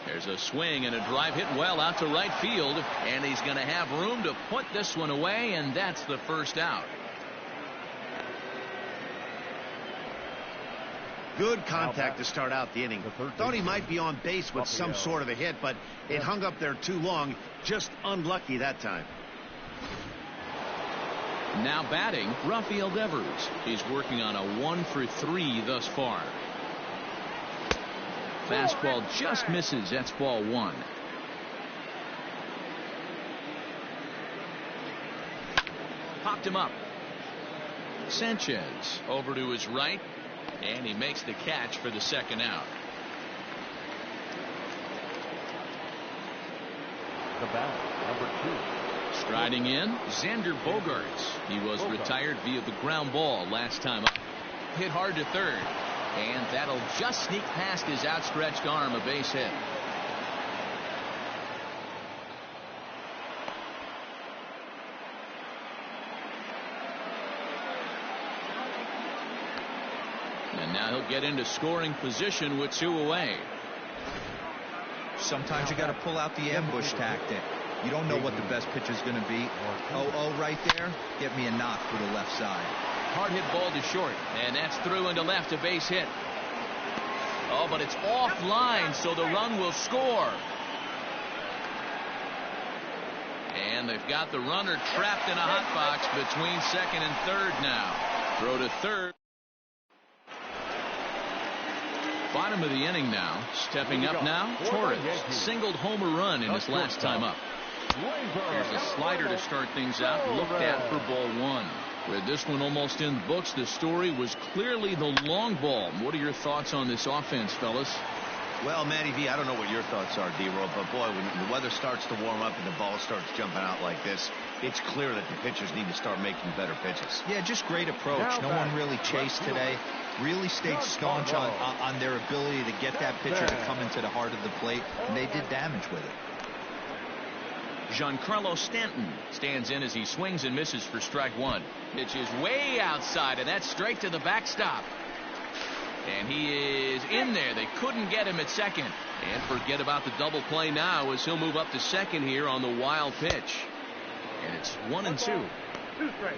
There's a swing and a drive hit well out to right field, and he's going to have room to put this one away, and that's the first out. Good contact to start out the inning. Thought he might be on base with some sort of a hit, but it hung up there too long. Just unlucky that time. Now batting, Rafael Devers. He's working on a 1-for-3 thus far. Fastball just misses. That's ball 1. Popped him up. Sanchez over to his right, and he makes the catch for the second out. The bat, number 2. Striding in, Xander Bogaerts. He was retired via the ground ball last time up. Hit hard to third, and that'll just sneak past his outstretched arm, a base hit. And now he'll get into scoring position with 2 away. Sometimes you got to pull out the ambush tactic. You don't know what the best pitch is going to be. 0-0 right there. Get me a knock for the left side. Hard hit ball to short, and that's through into left, a base hit. Oh, but it's offline, so the run will score. And they've got the runner trapped in a hot box between second and third now. Throw to third. Bottom of the inning now. Stepping up now, Torres. Singled home a run in his last time up. Here's a slider to start things out. Looked at for ball 1. With this one almost in the books, the story was clearly the long ball. What are your thoughts on this offense, fellas? Well, Matty V, I don't know what your thoughts are, D-Roll, but boy, when the weather starts to warm up and the ball starts jumping out like this, it's clear that the pitchers need to start making better pitches. Yeah, just great approach. No one really chased today. Really stayed staunch on their ability to get that pitcher to come into the heart of the plate, and they did damage with it. Giancarlo Stanton stands in as he swings and misses for strike 1. Pitch is way outside, and that's straight to the backstop. And he is in there. They couldn't get him at second. And forget about the double play now as he'll move up to second here on the wild pitch. And it's 1-2.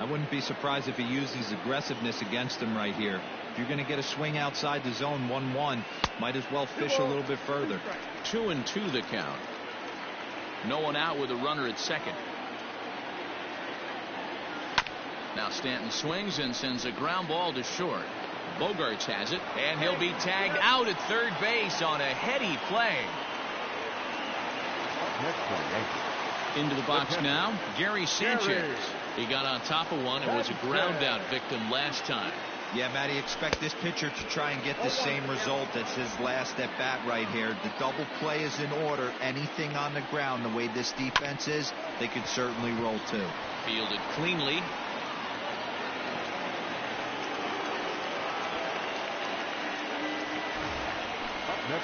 I wouldn't be surprised if he used his aggressiveness against him right here. If you're going to get a swing outside the zone 1-1, might as well fish a little bit further. 2-2 the count. No one out with a runner at second. Now Stanton swings and sends a ground ball to short. Bogaerts has it, and he'll be tagged out at third base on a heady play. Into the box now, Gary Sanchez. He got on top of one and was a ground out victim last time. Yeah, Matty, expect this pitcher to try and get the same result as his last at bat right here. The double play is in order. Anything on the ground, the way this defense is, they could certainly roll too. Fielded cleanly.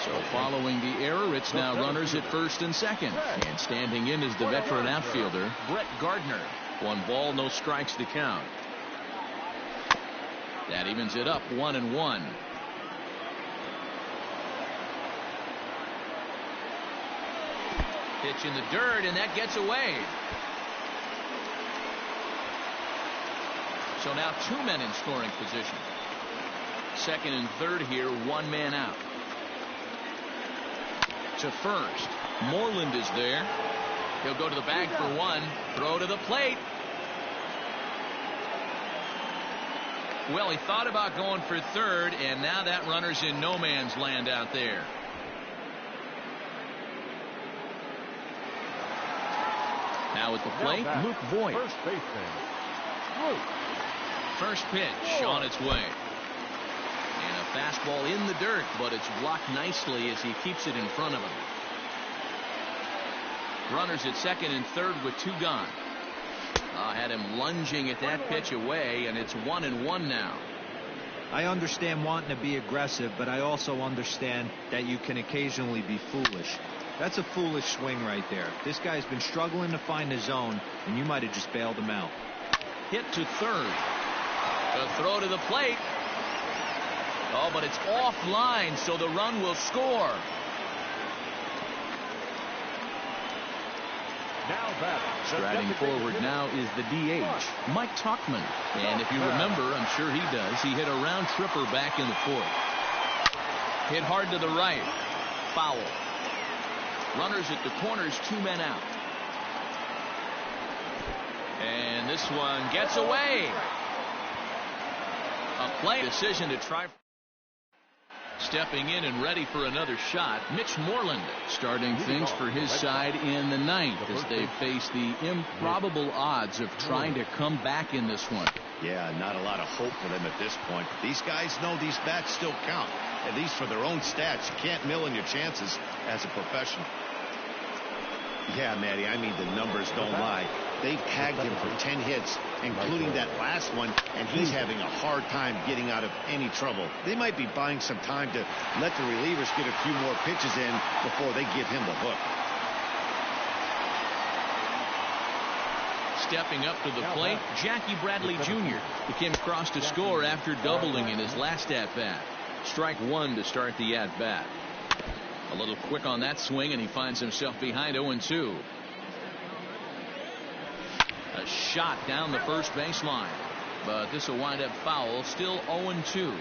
So following the error, it's now runners at first and second. And standing in is the veteran outfielder, Brett Gardner. 1 ball, no strikes to count. That evens it up 1-1. Pitch in the dirt, and that gets away. So now 2 men in scoring position. Second and third here, 1 man out. To first. Moreland is there. He'll go to the bag for 1. Throw to the plate. Well, he thought about going for third, and now that runner's in no man's land out there. Now at the plate, Luke Voigt. First baseman, Luke. First pitch on its way. And a fastball in the dirt, but it's blocked nicely as he keeps it in front of him. Runners at second and third with 2 gone. Had him lunging at that pitch away, and it's 1-1 now. I understand wanting to be aggressive, but I also understand that you can occasionally be foolish. That's a foolish swing right there. This guy's been struggling to find the zone, and you might have just bailed him out. Hit to third. A throw to the plate. Oh, but it's offline, so the run will score. Now batting. Striding forward now is the DH, Mike Tauchman. And if you remember, I'm sure he does, he hit a round tripper back in the 4th. Hit hard to the right. Foul. Runners at the corners, 2 men out. And this one gets away. A play decision to try. Stepping in and ready for another shot, Mitch Moreland starting things for his side in the 9th as they face the improbable odds of trying to come back in this one. Yeah, not a lot of hope for them at this point. These guys know these bats still count, at least for their own stats. You can't mill in your chances as a professional. Yeah, Matty, I mean, the numbers don't lie. They've tagged him for 10 hits, including that last one, and he's having a hard time getting out of any trouble. They might be buying some time to let the relievers get a few more pitches in before they give him the hook. Stepping up to the plate, Jackie Bradley Jr. He came across to score after doubling in his last at-bat. Strike 1 to start the at-bat. A little quick on that swing, and he finds himself behind 0-2. A shot down the first baseline, but this will wind up foul. Still 0-2.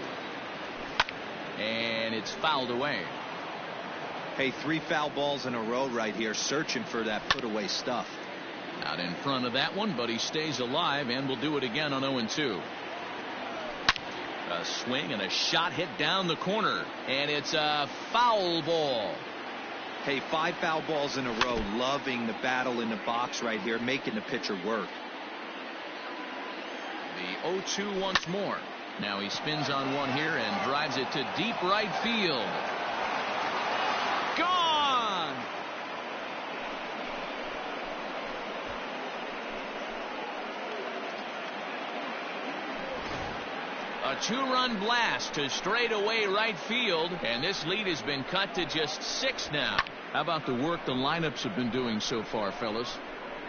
And it's fouled away. Hey, 3 foul balls in a row right here, searching for that put-away stuff. Out in front of that one, but he stays alive and will do it again on 0-2. A swing and a shot hit down the corner, and it's a foul ball. Hey, 5 foul balls in a row, loving the battle in the box right here, making the pitcher work. The 0-2 once more. Now he spins on one here and drives it to deep right field. Gone! A 2-run blast to straightaway right field, and this lead has been cut to just 6 now. How about the work the lineups have been doing so far, fellas?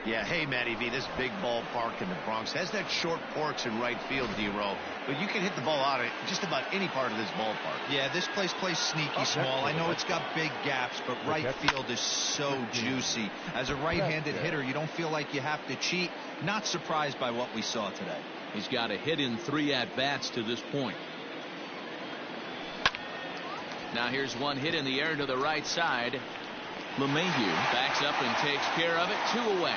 Yeah, hey, Matty V, this big ballpark in the Bronx has that short porch in right field, D-Row, but you can hit the ball out of just about any part of this ballpark. Yeah, this place plays sneaky small. I know it's got big gaps, but right field is so juicy. As a right-handed hitter, you don't feel like you have to cheat. Not surprised by what we saw today. He's got a hit in 3 at-bats to this point. Now here's one hit in the air to the right side. LeMahieu backs up and takes care of it. 2 away.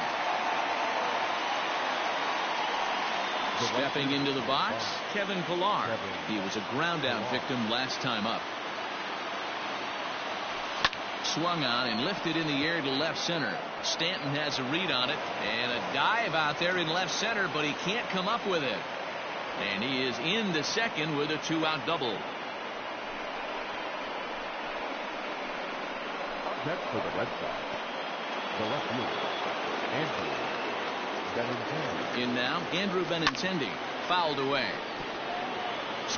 Stepping into the box, Kevin Pillar. He was a ground out victim last time up. Swung on and lifted in the air to left center. Stanton has a read on it, and a dive out there in left center, but he can't come up with it. And he is into second with a 2-out double. Next for the Red Sox, the left fielder, Andrew Benintendi. In now, Andrew Benintendi, fouled away.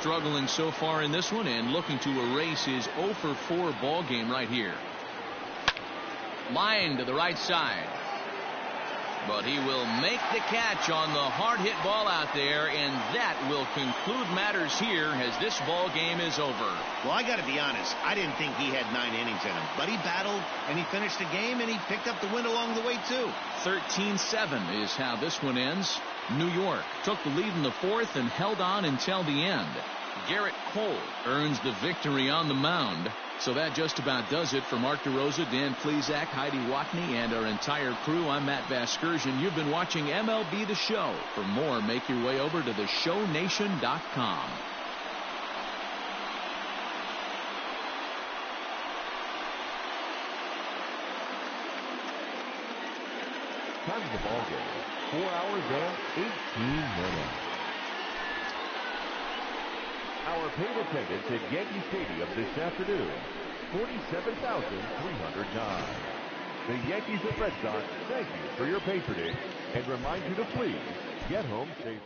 struggling so far in this one and looking to erase his 0 for 4 ball game right here. Line to the right side. But he will make the catch on the hard hit ball out there, and that will conclude matters here as this ball game is over. Well, I got to be honest, I didn't think he had 9 innings in him, but he battled and he finished the game and he picked up the win along the way too. 13-7 is how this one ends. New York took the lead in the 4th and held on until the end. Garrett Cole earns the victory on the mound. So that just about does it for Mark DeRosa, Dan Plesac, Heidi Watney, and our entire crew. I'm Matt Vasgersian. You've been watching MLB The Show. For more, make your way over to theshownation.com. Time of the ball game, 4 hours and 18 minutes. Our paid attendance at Yankee Stadium this afternoon, 47,309. The Yankees and Red Sox thank you for your patronage and remind you to please get home safely.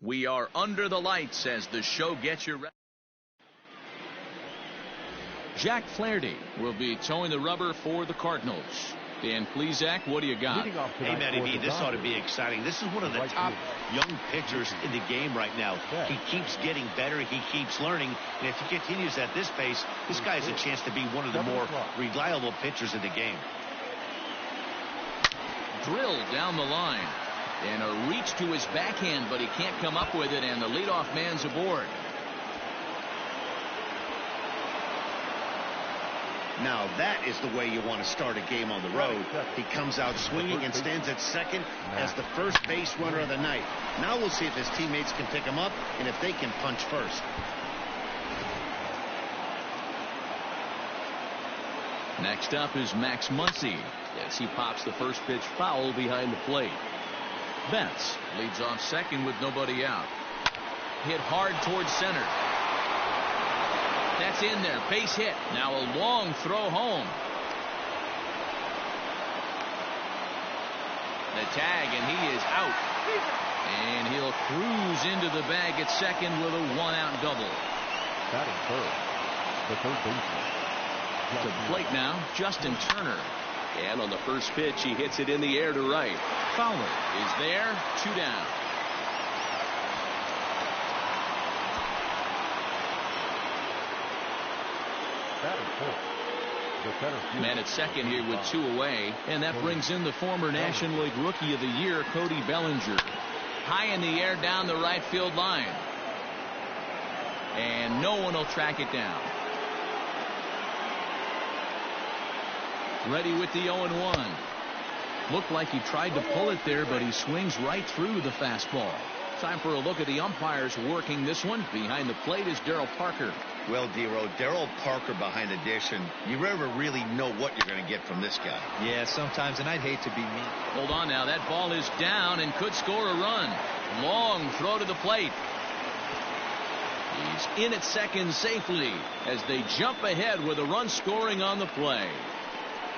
We are under the lights as the show gets you ready. Jack Flaherty will be towing the rubber for the Cardinals. Dan Plesac, what do you got? Hey, Matty B, this ought to be exciting. This is one of the top young pitchers in the game right now. He keeps getting better. He keeps learning. And if he continues at this pace, this guy has a chance to be one of the more reliable pitchers in the game. Drilled down the line. And a reach to his backhand, but he can't come up with it, and the leadoff man's aboard. Now that is the way you want to start a game on the road. He comes out swinging and stands at second as the first base runner of the night. Now we'll see if his teammates can pick him up and if they can punch first. Next up is Max Muncy as he pops the first pitch foul behind the plate. Betts leads off second with nobody out. Hit hard towards center. That's in there. Base hit. Now a long throw home. The tag, and he is out. And he'll cruise into the bag at second with a one-out double. Batting third, the third baseman. To the plate now, Justin Turner. And on the first pitch, he hits it in the air to right. Fowler is there, 2 down. Batting fourth, the center field. Man at second here with 2 away, and that brings in the former National League Rookie of the Year, Cody Bellinger. High in the air down the right field line. And no one will track it down. Ready with the 0-1. Looked like he tried to pull it there, but he swings right through the fastball. Time for a look at the umpires working this one. Behind the plate is Darryl Parker. Well, D-Row, Darryl Parker behind the dish, and you never really know what you're going to get from this guy. Yeah, sometimes, and I'd hate to be mean. Hold on now. That ball is down and could score a run. Long throw to the plate. He's in at second safely as they jump ahead with a run scoring on the play.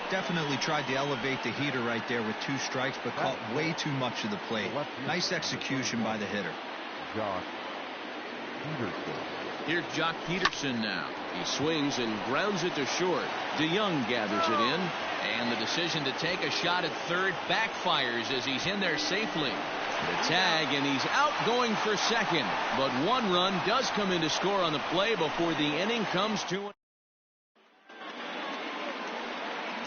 Definitely tried to elevate the heater right there with 2 strikes, but caught way too much of the plate. Nice execution by the hitter. Jock Peterson. Here's Jock Peterson now. He swings and grounds it to short. DeYoung gathers it in, and the decision to take a shot at third backfires as he's in there safely. The tag, and he's out going for second. But 1 run does come in to score on the play before the inning comes to an.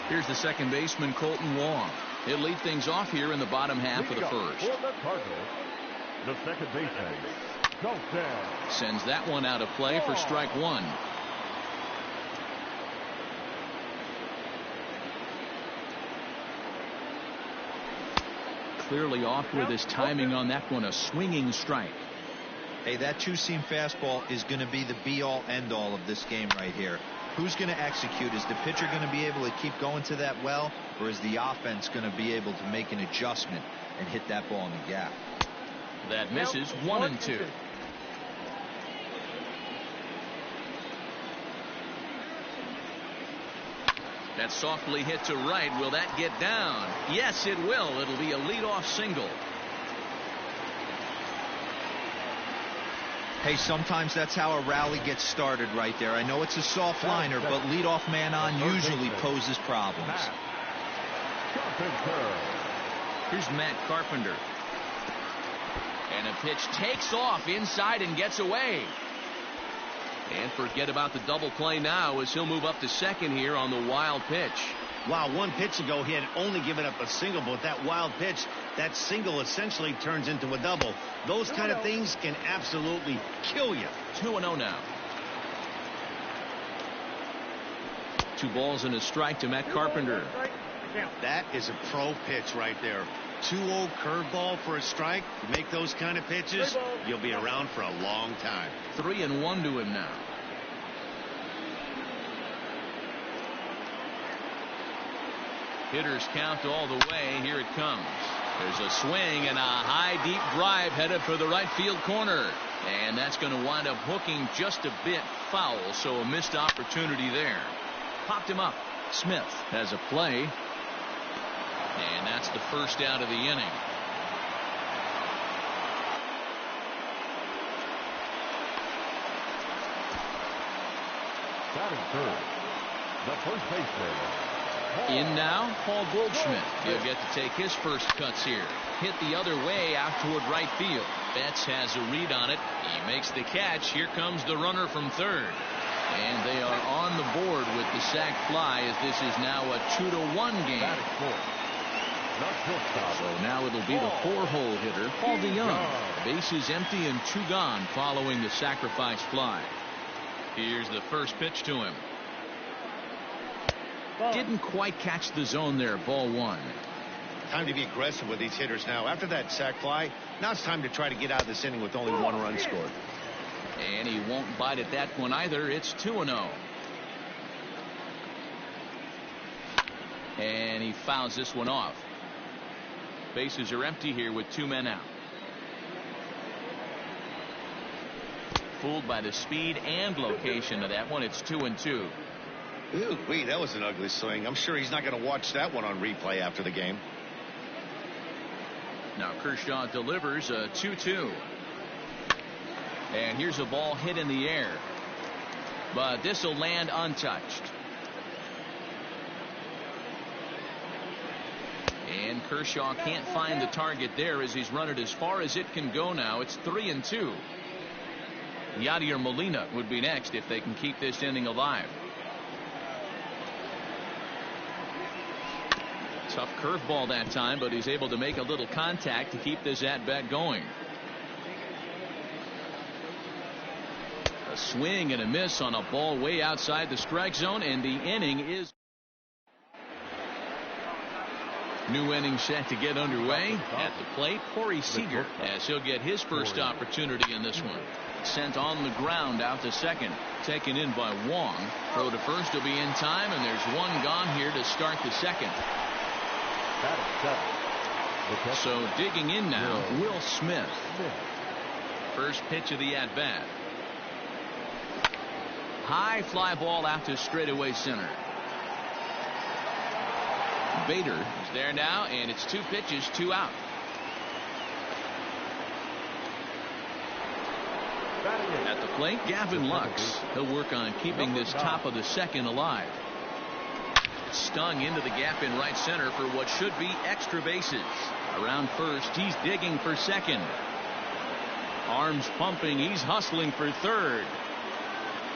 Here's the second baseman, Colton Wong. He'll lead things off here in the bottom half of the first. For the Cardinals, the second baseman, José. Sends that one out of play for strike 1. Clearly off with his timing on that one, a swinging strike. Hey, that 2-seam fastball is going to be the be-all, end-all of this game right here. Who's going to execute? Is the pitcher going to be able to keep going to that well, or is the offense going to be able to make an adjustment and hit that ball in the gap? That misses. 1-2. That softly hit to right. Will that get down? Yes, it will. It'll be a leadoff single. Hey, sometimes that's how a rally gets started right there. I know it's a soft liner, but leadoff man on usually poses problems. Here's Matt Carpenter. And a pitch takes off inside and gets away. And forget about the double play now as he'll move up to second here on the wild pitch. Wow, 1 pitch ago he had only given up a single, but that wild pitch, that single essentially turns into a double. Those kind of things can absolutely kill you. 2-0 now. 2 balls and a strike to Matt Carpenter. That is a pro pitch right there. 2-0 curveball for a strike. You make those kind of pitches, you'll be around for a long time. 3-1 to him now. Hitters count all the way. Here it comes. There's a swing and a high deep drive headed for the right field corner. And that's going to wind up hooking just a bit foul, so a missed opportunity there. Popped him up. Smith has a play. And that's the first out of the inning. Batting third, the first baseman. In now, Paul Goldschmidt. He'll get to take his first cuts here. Hit the other way out toward right field. Betts has a read on it. He makes the catch. Here comes the runner from third. And they are on the board with the sac fly as this is now a 2-1 game. So now it'll be the 4-hole hitter, Paul DeYoung. Bases empty and 2 gone following the sacrifice fly. Here's the first pitch to him. Didn't quite catch the zone there. Ball 1. Time to be aggressive with these hitters now. After that sac fly, now it's time to try to get out of this inning with only 1 run scored. And he won't bite at that one either. It's 2-0. And he fouls this one off. Bases are empty here with 2 men out. Fooled by the speed and location of that one. It's 2-2. Ooh, wait, that was an ugly swing. I'm sure he's not going to watch that one on replay after the game. Now Kershaw delivers a 2-2. And here's a ball hit in the air. But this will land untouched. And Kershaw can't find the target there as he's run it as far as it can go now. It's 3-2. Yadier Molina would be next if they can keep this inning alive. Tough curveball that time, but he's able to make a little contact to keep this at-bat going. A swing and a miss on a ball way outside the strike zone, and the inning is. New inning set to get underway. At the plate, Corey Seager, as he'll get his first opportunity in this one. Sent on the ground out to second. Taken in by Wong. Throw to first will be in time, and there's one gone here to start the second. So digging in now, Will Smith. First pitch of the at-bat. High fly ball out to straightaway center. Bader is there now, and it's 2 pitches, 2 out. At the plate, Gavin Lux. He'll work on keeping this top of the second alive. Stung into the gap in right center for what should be extra bases. Around first, he's digging for second. Arms pumping, he's hustling for third.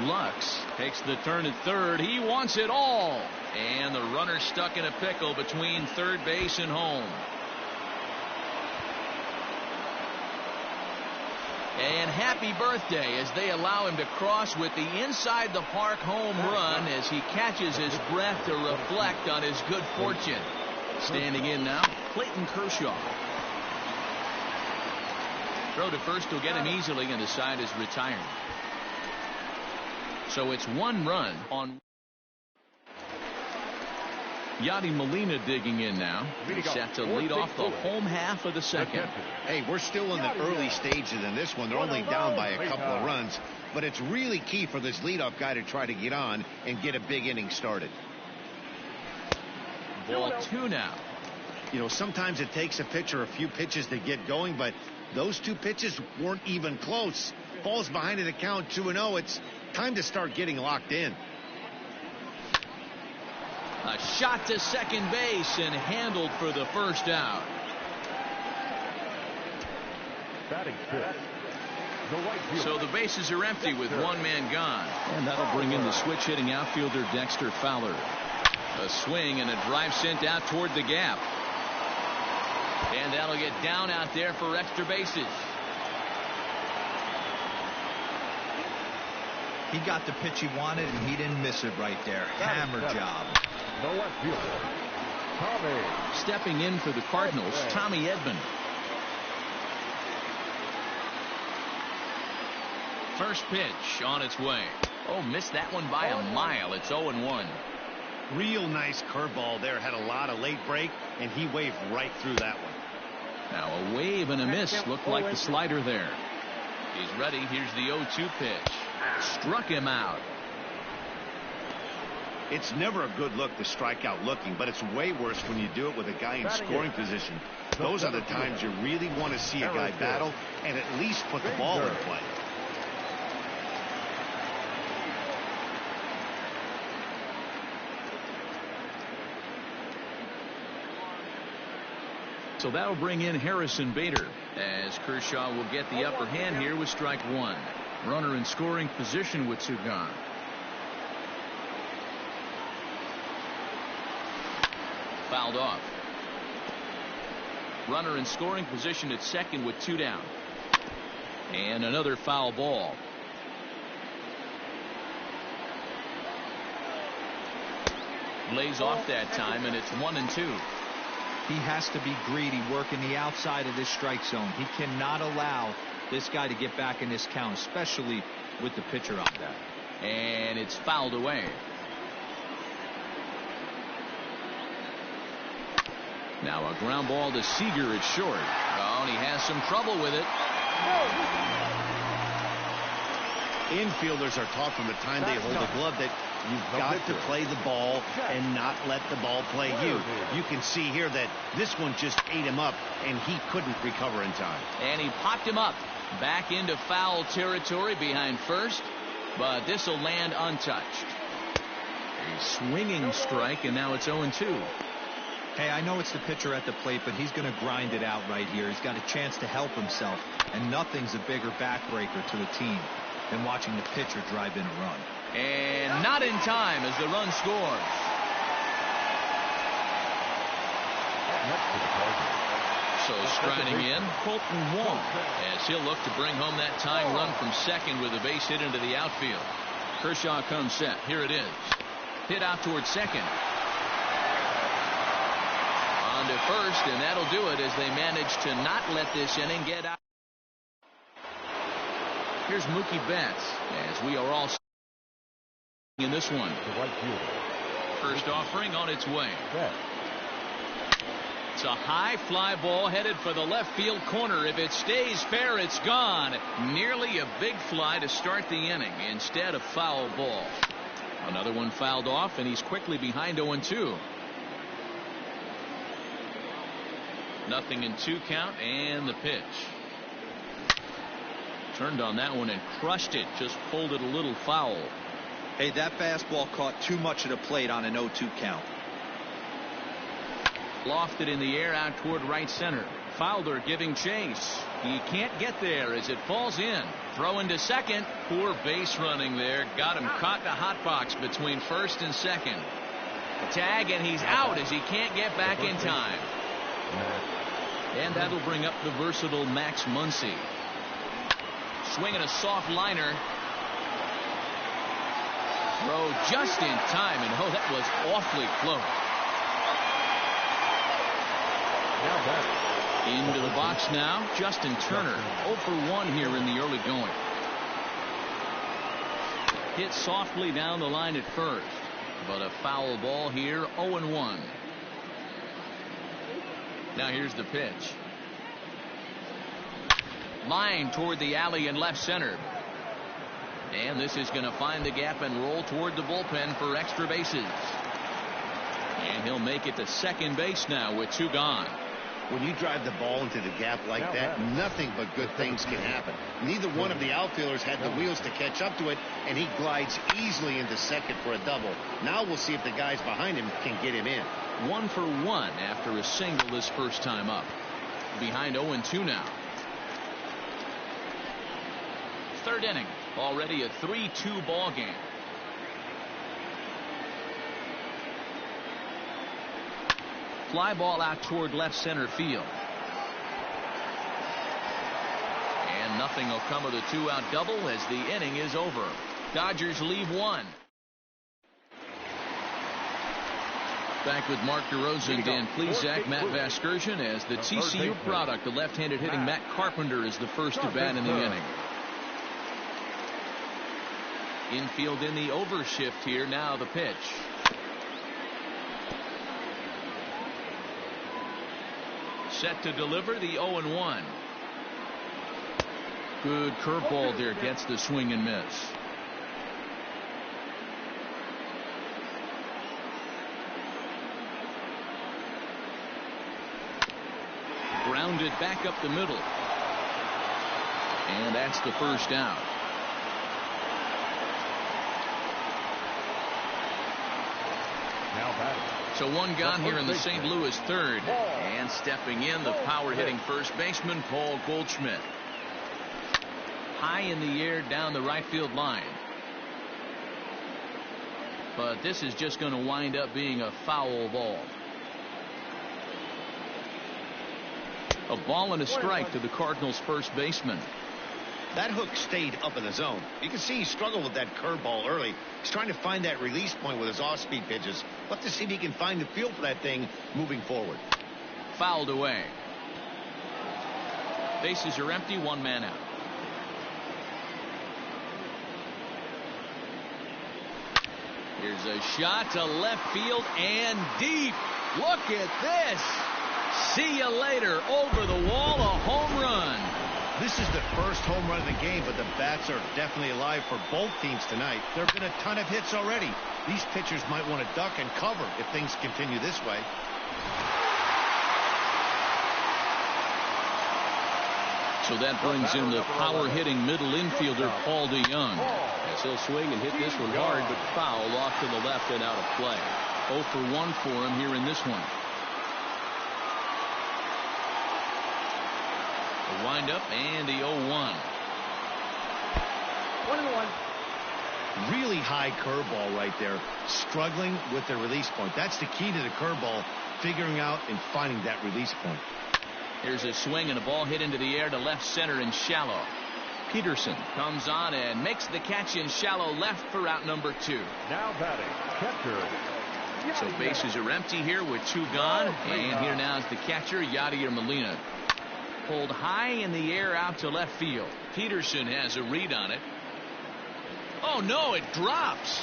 Lux takes the turn at third. He wants it all. And the runner stuck in a pickle between third base and home. And happy birthday as they allow him to cross with the inside the park home run as he catches his breath to reflect on his good fortune. Standing in now, Clayton Kershaw. Throw to first will get him easily, and the side is retired. So it's 1 run on. Yadier Molina digging in now. He's set to lead off the home half of the second. Hey, we're still in the early stages in this one. They're only down by a couple of runs, but it's really key for this leadoff guy to try to get on and get a big inning started. Ball 2 now. You know, sometimes it takes a pitcher a few pitches to get going, but those 2 pitches weren't even close. Ball's behind in the count 2-0. It's time to start getting locked in. A shot to second base and handled for the first out. So the bases are empty with 1 man gone. And that'll bring in the switch hitting outfielder Dexter Fowler. A swing and a drive sent out toward the gap. And that'll get down out there for extra bases. He got the pitch he wanted, and he didn't miss it right there. Hammer job. Stepping in for the Cardinals, Tommy Edman. First pitch on its way. Oh, missed that one by a mile. It's 0-1. Real nice curveball there. Had a lot of late break, and he waved right through that one. Now a wave and a miss. Looked like the slider there. He's ready. Here's the 0-2 pitch. Struck him out. It's never a good look to strike out looking, but it's way worse when you do it with a guy in scoring position. Those are the times you really want to see a guy battle and at least put the ball in play. So that'll bring in Harrison Bader as Kershaw will get the upper hand here with strike 1. Runner in scoring position with 2 gone. Fouled off. Runner in scoring position at second with 2 down. And another foul ball. Lays off that time, and it's 1-2. He has to be greedy, working the outside of this strike zone. He cannot allow this guy to get back in this count, especially with the pitcher on that. And it's fouled away. Now a ground ball to Seager at short. Oh, and he has some trouble with it. Infielders are taught from the time they hold the glove that you've got to play the ball and not let the ball play you. You can see here that this one just ate him up, and he couldn't recover in time. And he popped him up back into foul territory behind first, but this will land untouched. A swinging strike, and now it's 0-2. Hey, I know it's the pitcher at the plate, but he's going to grind it out right here. He's got a chance to help himself, and nothing's a bigger backbreaker to a team than watching the pitcher drive in a run. And not in time as the run scores. So striding in, Colton Wong, as he'll look to bring home that tying run from second with a base hit into the outfield. Kershaw comes set. Here it is. Hit out towards second. On to first, and that'll do it as they manage to not let this inning get out. Here's Mookie Betts as we are all in this one. First offering on its way. It's a high fly ball headed for the left field corner. If it stays fair, it's gone. Nearly a big fly to start the inning instead of foul ball. Another one fouled off, and he's quickly behind 0-2. 0-2 count, and the pitch. Turned on that one and crushed it. Just pulled it a little foul. Hey, that fastball caught too much of the plate on an 0-2 count. Lofted in the air out toward right center. Fowler giving chase. He can't get there as it falls in. Throw into second. Poor base running there. Got him caught in a hot box between first and second. A tag, and he's out as he can't get back in time. And that'll bring up the versatile Max Muncy. Swinging a soft liner. Throw just in time, and oh, that was awfully close. Into the box now, Justin Turner. 0 for 1 here in the early going. Hit softly down the line at first, but a foul ball here. 0-1. Now here's the pitch. Line toward the alley in left center. And this is going to find the gap and roll toward the bullpen for extra bases. And he'll make it to second base now with 2 gone. When you drive the ball into the gap like that, nothing but good things can happen. Neither one of the outfielders had the wheels to catch up to it, and he glides easily into second for a double. Now we'll see if the guys behind him can get him in. 1 for 1 after a single this first time up. Behind 0-2 now. Third inning. Already a 3-2 ball game. Fly ball out toward left center field. And nothing will come of the 2-out double as the inning is over. Dodgers leave 1. Back with Mark DeRosa, Dan Plesac, Matt Vasgersian as the TCU product. The left-handed hitting Matt Carpenter is the first to bat in the inning. Infield in the overshift here. Now the pitch. Set to deliver the 0-1. Good curveball there. Gets the swing and miss. Grounded back up the middle. And that's the first out. So 1 gone here in the St. Louis third. And stepping in, the power hitting first baseman Paul Goldschmidt. High in the air down the right field line. But this is just going to wind up being a foul ball. A ball and a strike to the Cardinals first baseman. That hook stayed up in the zone. You can see he struggled with that curveball early. He's trying to find that release point with his off-speed pitches. We'll have to see if he can find the feel for that thing moving forward. Fouled away. Bases are empty, 1 man out. Here's a shot to left field and deep. Look at this. See you later. Over the wall, a home run. This is the first home run of the game, but the bats are definitely alive for both teams tonight. There have been a ton of hits already. These pitchers might want to duck and cover if things continue this way. So that brings in the power-hitting middle infielder, Paul DeYoung. Yes, he'll swing and hit this one hard, but foul off to the left and out of play. 0 for 1 for him here in this one. The windup and the 0-1. 1-1. Really high curveball right there. Struggling with the release point. That's the key to the curveball, figuring out and finding that release point. Here's a swing and a ball hit into the air to left center and shallow. Peterson comes on and makes the catch in shallow left for out number 2. Now batting, catcher. So bases are empty here with 2 gone. And here now is the catcher, Yadier Molina. Pulled high in the air out to left field. Peterson has a read on it. Oh no, it drops.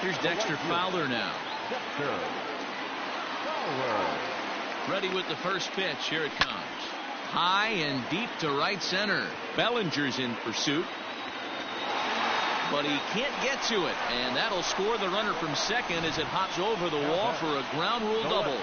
Here's Dexter Fowler now. Dexter Fowler. Ready with the first pitch. Here it comes. High and deep to right center. Bellinger's in pursuit, but he can't get to it, and that'll score the runner from second as it hops over the wall for a ground rule double.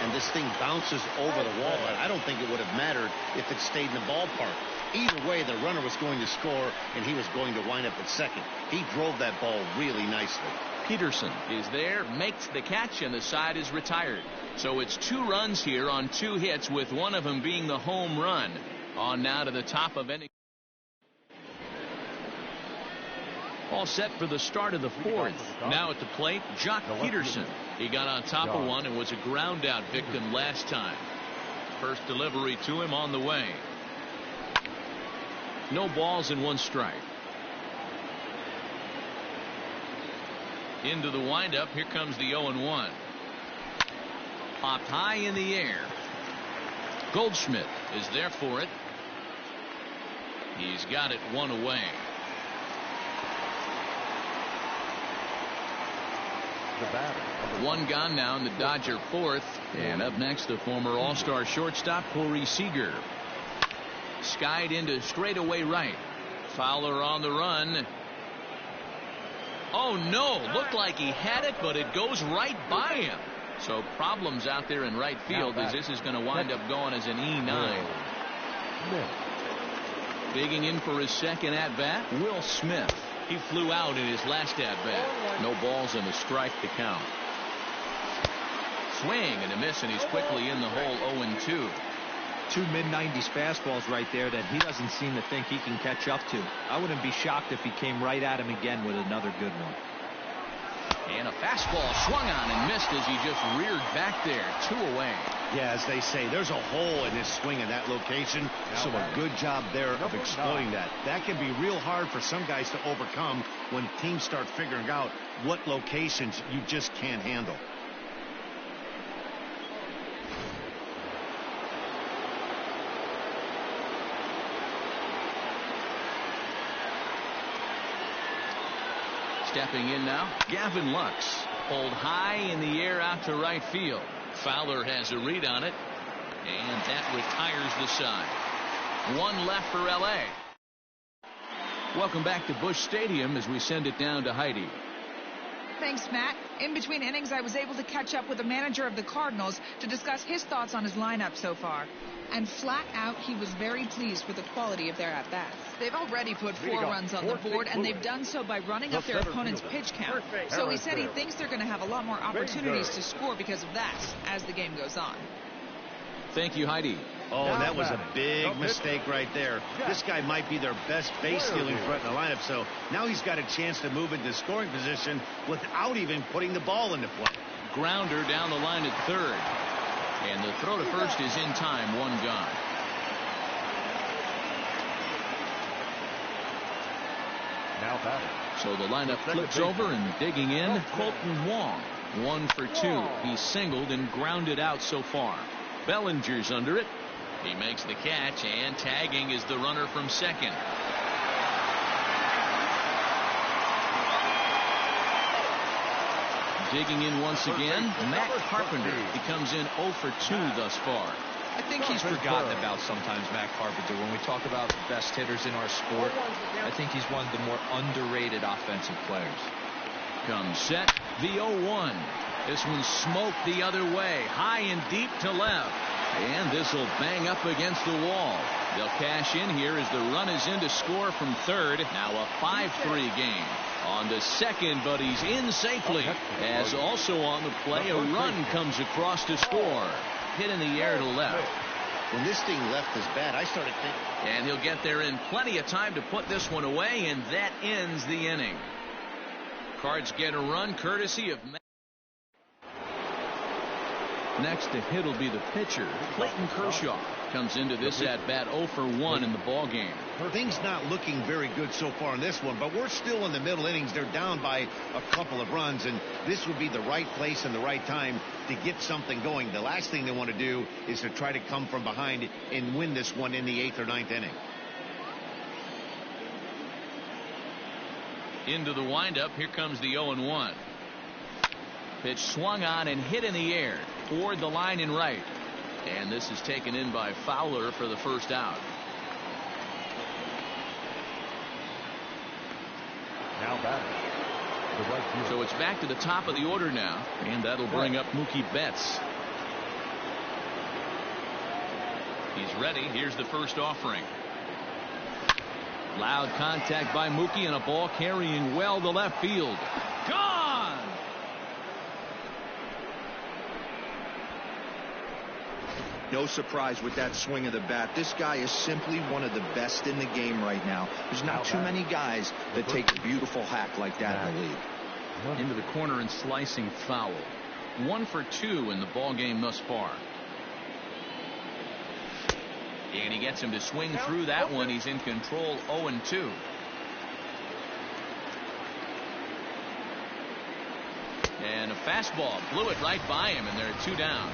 And this thing bounces over the wall. I don't think it would have mattered if it stayed in the ballpark. Either way, the runner was going to score, and he was going to wind up at second. He drove that ball really nicely. Peterson is there, makes the catch, and the side is retired. So it's 2 runs here on 2 hits, with one of them being the home run. On now to the top of inning. All set for the start of the 4th. Now at the plate, Jock Peterson. He got on top of one and was a ground out victim last time. First delivery to him on the way. No balls and 1 strike. Into the windup. Here comes the 0-1. Popped high in the air. Goldschmidt is there for it. He's got it 1 away. One gone now in the Dodger 4th. And up next, the former All-Star shortstop, Corey Seager. Skied into straightaway right. Fowler on the run. Oh no, looked like he had it, but it goes right by him. So problems out there in right field, as this is going to wind up going as an E9. Digging in for his second at bat, Will Smith. He flew out in his last at bat. No balls and a strike to count. Swing and a miss, and he's quickly in the hole. 0-2. 2 mid-90s fastballs right there that he doesn't seem to think he can catch up to. I wouldn't be shocked if he came right at him again with another good one. And a fastball swung on and missed as he just reared back there. 2 away. Yeah, as they say, there's a hole in his swing in that location. So a good job there of exploiting that. That can be real hard for some guys to overcome when teams start figuring out what locations you just can't handle. Stepping in now, Gavin Lux. Pulled high in the air out to right field. Fowler has a read on it, and that retires the side. 1 left for L.A. Welcome back to Busch Stadium as we send it down to Heidi. Thanks, Matt. In between innings, I was able to catch up with the manager of the Cardinals to discuss his thoughts on his lineup so far. And flat out, he was very pleased with the quality of their at-bats. They've already put 4 runs on the board, and they've done so by running up their opponent's pitch count. So he said he thinks they're going to have a lot more opportunities to score because of that as the game goes on. Thank you, Heidi. Oh, that was a big mistake right there. This guy might be their best base-stealing threat in the lineup, so now he's got a chance to move into scoring position without even putting the ball into play. Grounder down the line at third. And the throw to first is in time. 1 gone. Now batting. So the lineup flips over, and digging in, Colton Wong. 1 for 2. He's singled and grounded out so far. Bellinger's under it. He makes the catch, and tagging is the runner from second. Digging in once again, Matt Carpenter. He comes in 0 for 2 thus far. I think he's forgotten about sometimes, Matt Carpenter. When we talk about the best hitters in our sport, I think he's one of the more underrated offensive players. Comes set, the 0-1. This one's smoked the other way, high and deep to left. And this will bang up against the wall. They'll cash in here as the run is in to score from third. Now a 5-3 game. On the second, but he's in safely. As also on the play, a run comes across to score. Hit in the air to left. When this thing left his bat, I started thinking. And he'll get there in plenty of time to put this one away, and that ends the inning. Cards get a run courtesy of Matt. Next to hit will be the pitcher, Clayton Kershaw. Comes into this at-bat 0 for 1 in the ball game. Things not looking very good so far in this one, but we're still in the middle innings. They're down by a couple of runs, and this would be the right place and the right time to get something going. The last thing they want to do is to try to come from behind and win this one in the 8th or 9th inning. Into the windup, here comes the 0-1. Pitch swung on and hit in the air toward the line and right. And this is taken in by Fowler for the first out. Now batting, the right fielder. So it's back to the top of the order now, and that'll bring up Mookie Betts. He's ready. Here's the first offering. Loud contact by Mookie, and a ball carrying well to left field. Gone! No surprise with that swing of the bat. This guy is simply one of the best in the game right now. There's not too many guys that take a beautiful hack like that in the league. Into the corner and slicing foul. 1 for 2 in the ball game thus far. And he gets him to swing through that one. He's in control, 0-2. And a fastball blew it right by him, and they're 2 down.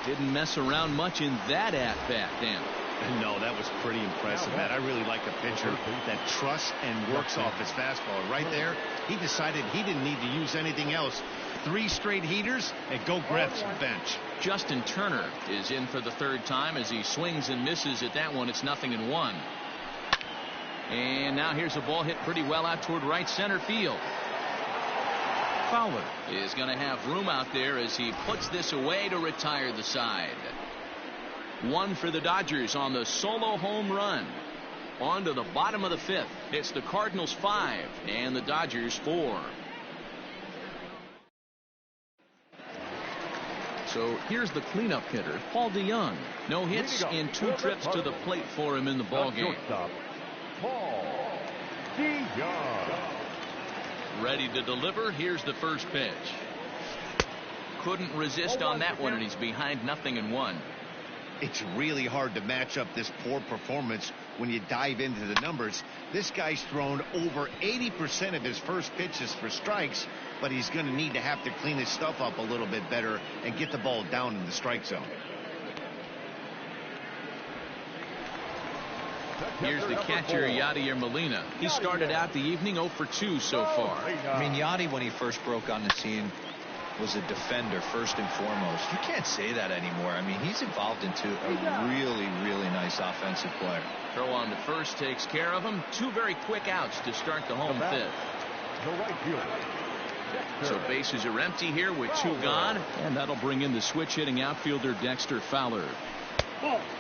Didn't mess around much in that at-bat, Dan. No, that was pretty impressive, Matt. I really like a pitcher that trusts and works off his fastball. Right there, he decided he didn't need to use anything else. 3 straight heaters and go grab some bench. Justin Turner is in for the 3rd time as he swings and misses at that one. It's 0-1. And now here's a ball hit pretty well out toward right center field. Fowler is going to have room out there as he puts this away to retire the side. 1 for the Dodgers on the solo home run. On to the bottom of the 5th. It's the Cardinals 5 and the Dodgers 4. So here's the cleanup hitter, Paul DeYoung. No hits in 2 trips to the plate for him in the ball game. Paul DeYoung. Ready to deliver. Here's the first pitch. Couldn't resist on that one, and he's behind 0-1. It's really hard to match up this poor performance when you dive into the numbers. This guy's thrown over 80% of his first pitches for strikes, but he's going to need to have to clean his stuff up a little bit better and get the ball down in the strike zone. Here's the catcher, Yadier Molina. He started out the evening 0 for 2 so far. I mean, Yadi, when he first broke on the scene, was a defender first and foremost. You can't say that anymore. I mean, he's evolved into a really, really nice offensive player. Throw on to first takes care of him. 2 very quick outs to start the home 5th. The right fielder. So bases are empty here with 2 gone, and that'll bring in the switch hitting outfielder Dexter Fowler.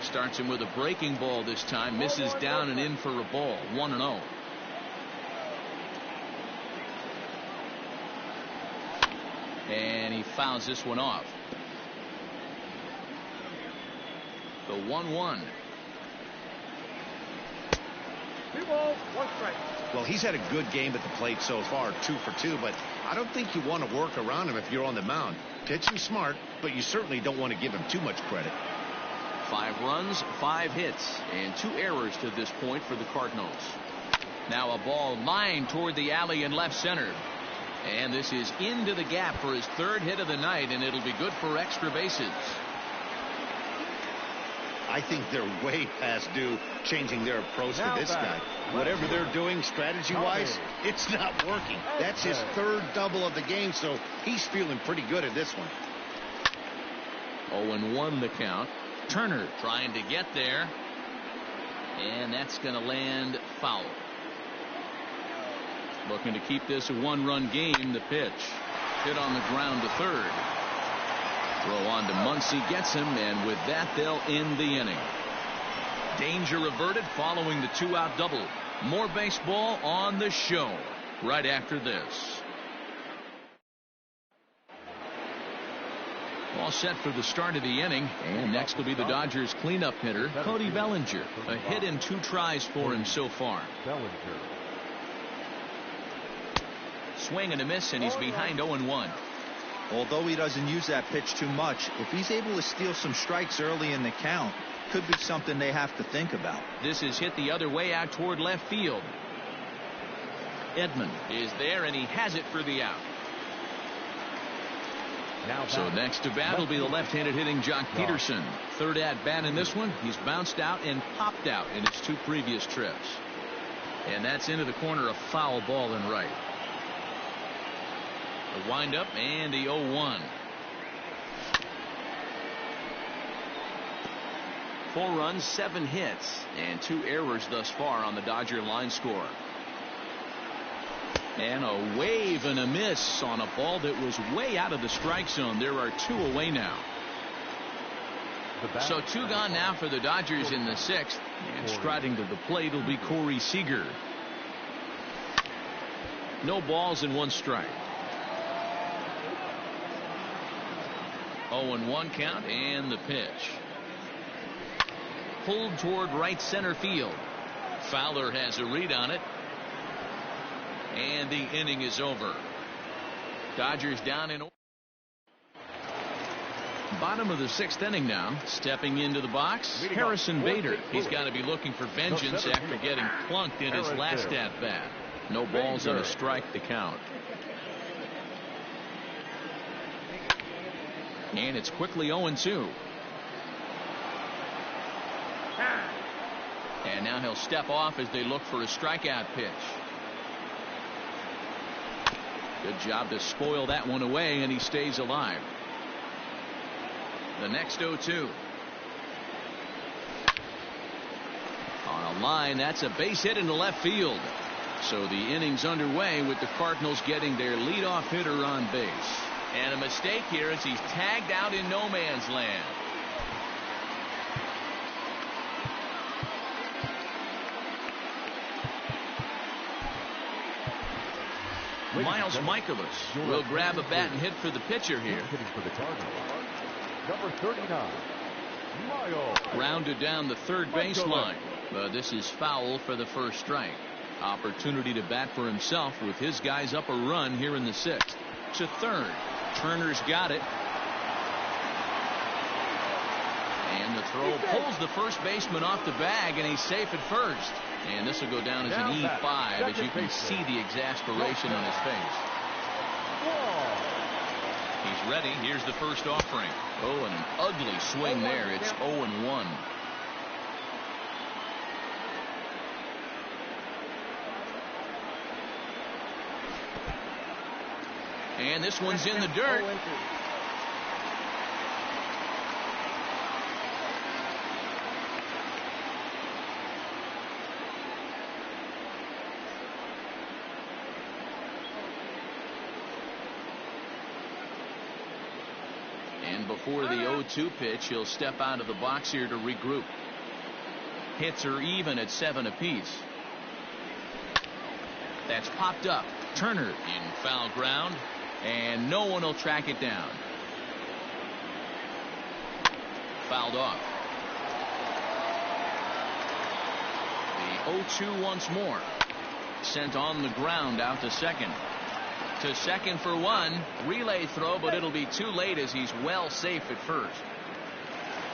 Starts him with a breaking ball this time, misses down and in for a ball. 1-0. And he fouls this one off. The 1-1. 2 balls, 1 strike. Well, he's had a good game at the plate so far, 2 for 2, but I don't think you want to work around him if you're on the mound. Pitch him smart, but you certainly don't want to give him too much credit. 5 runs, 5 hits, and 2 errors to this point for the Cardinals. Now a ball lined toward the alley in left center. And this is into the gap for his 3rd hit of the night, and it'll be good for extra bases. I think they're way past due changing their approach to this guy. Whatever they're doing strategy-wise, it's not working. That's his third double of the game, so he's feeling pretty good at this one. 0-1 the count. Turner trying to get there. And that's going to land foul. Looking to keep this a one-run game. The pitch. Hit on the ground to third. Throw on to Muncy, gets him, and with that they'll end the inning. Danger averted following the 2-out double. More baseball on the show right after this. All set for the start of the inning, and next will be the Dodgers cleanup hitter, Cody Bellinger. A hit in 2 tries for him so far. Swing and a miss, and he's behind 0-1. Although he doesn't use that pitch too much, if he's able to steal some strikes early in the count, could be something they have to think about. This is hit the other way out toward left field. Edman is there, and he has it for the out. So next to bat will be the left-handed hitting Jock Peterson. Third at bat in this one. He's bounced out and popped out in his 2 previous trips. And that's into the corner, a foul ball in right. The windup and the 0-1. 4 runs, 7 hits, and 2 errors thus far on the Dodger line score. And a wave and a miss on a ball that was way out of the strike zone. There are 2 away now. So 2 gone now for the Dodgers in the 6th. And striding to the plate will be Corey Seager. No balls and 1 strike. 0-1 count, and the pitch. Pulled toward right center field. Fowler has a read on it. And the inning is over. Dodgers down in bottom of the 6th inning now. Stepping into the box, Harrison Bader. He's got to be looking for vengeance after getting plunked in his last at bat. No balls and a strike to count. And it's quickly 0-2. And now he'll step off as they look for a strikeout pitch. Good job to spoil that one away, and he stays alive. The next 0-2. On a line, that's a base hit into left field. So the inning's underway with the Cardinals getting their leadoff hitter on base. And a mistake here as he's tagged out in no man's land. Miles Michaelis will grab a bat and hit for the pitcher here. Number 39, Miles. Rounded down the third baseline. But this is foul for the first strike. Opportunity to bat for himself with his guys up a run here in the 6th. To third. Turner's got it. And the throw pulls the first baseman off the bag, and he's safe at first. And this will go down as an E5 as you can see the exasperation on his face. He's ready. Here's the first offering. Oh, and an ugly swing there. It's 0-1. And this one's in the dirt. And before the 0-2 pitch, he'll step out of the box here to regroup. Hits are even at 7 apiece. That's popped up. Turner in foul ground. And no one will track it down. Fouled off. The 0-2 once more. Sent on the ground out to second. To second for 1. Relay throw, but it'll be too late as he's well safe at first.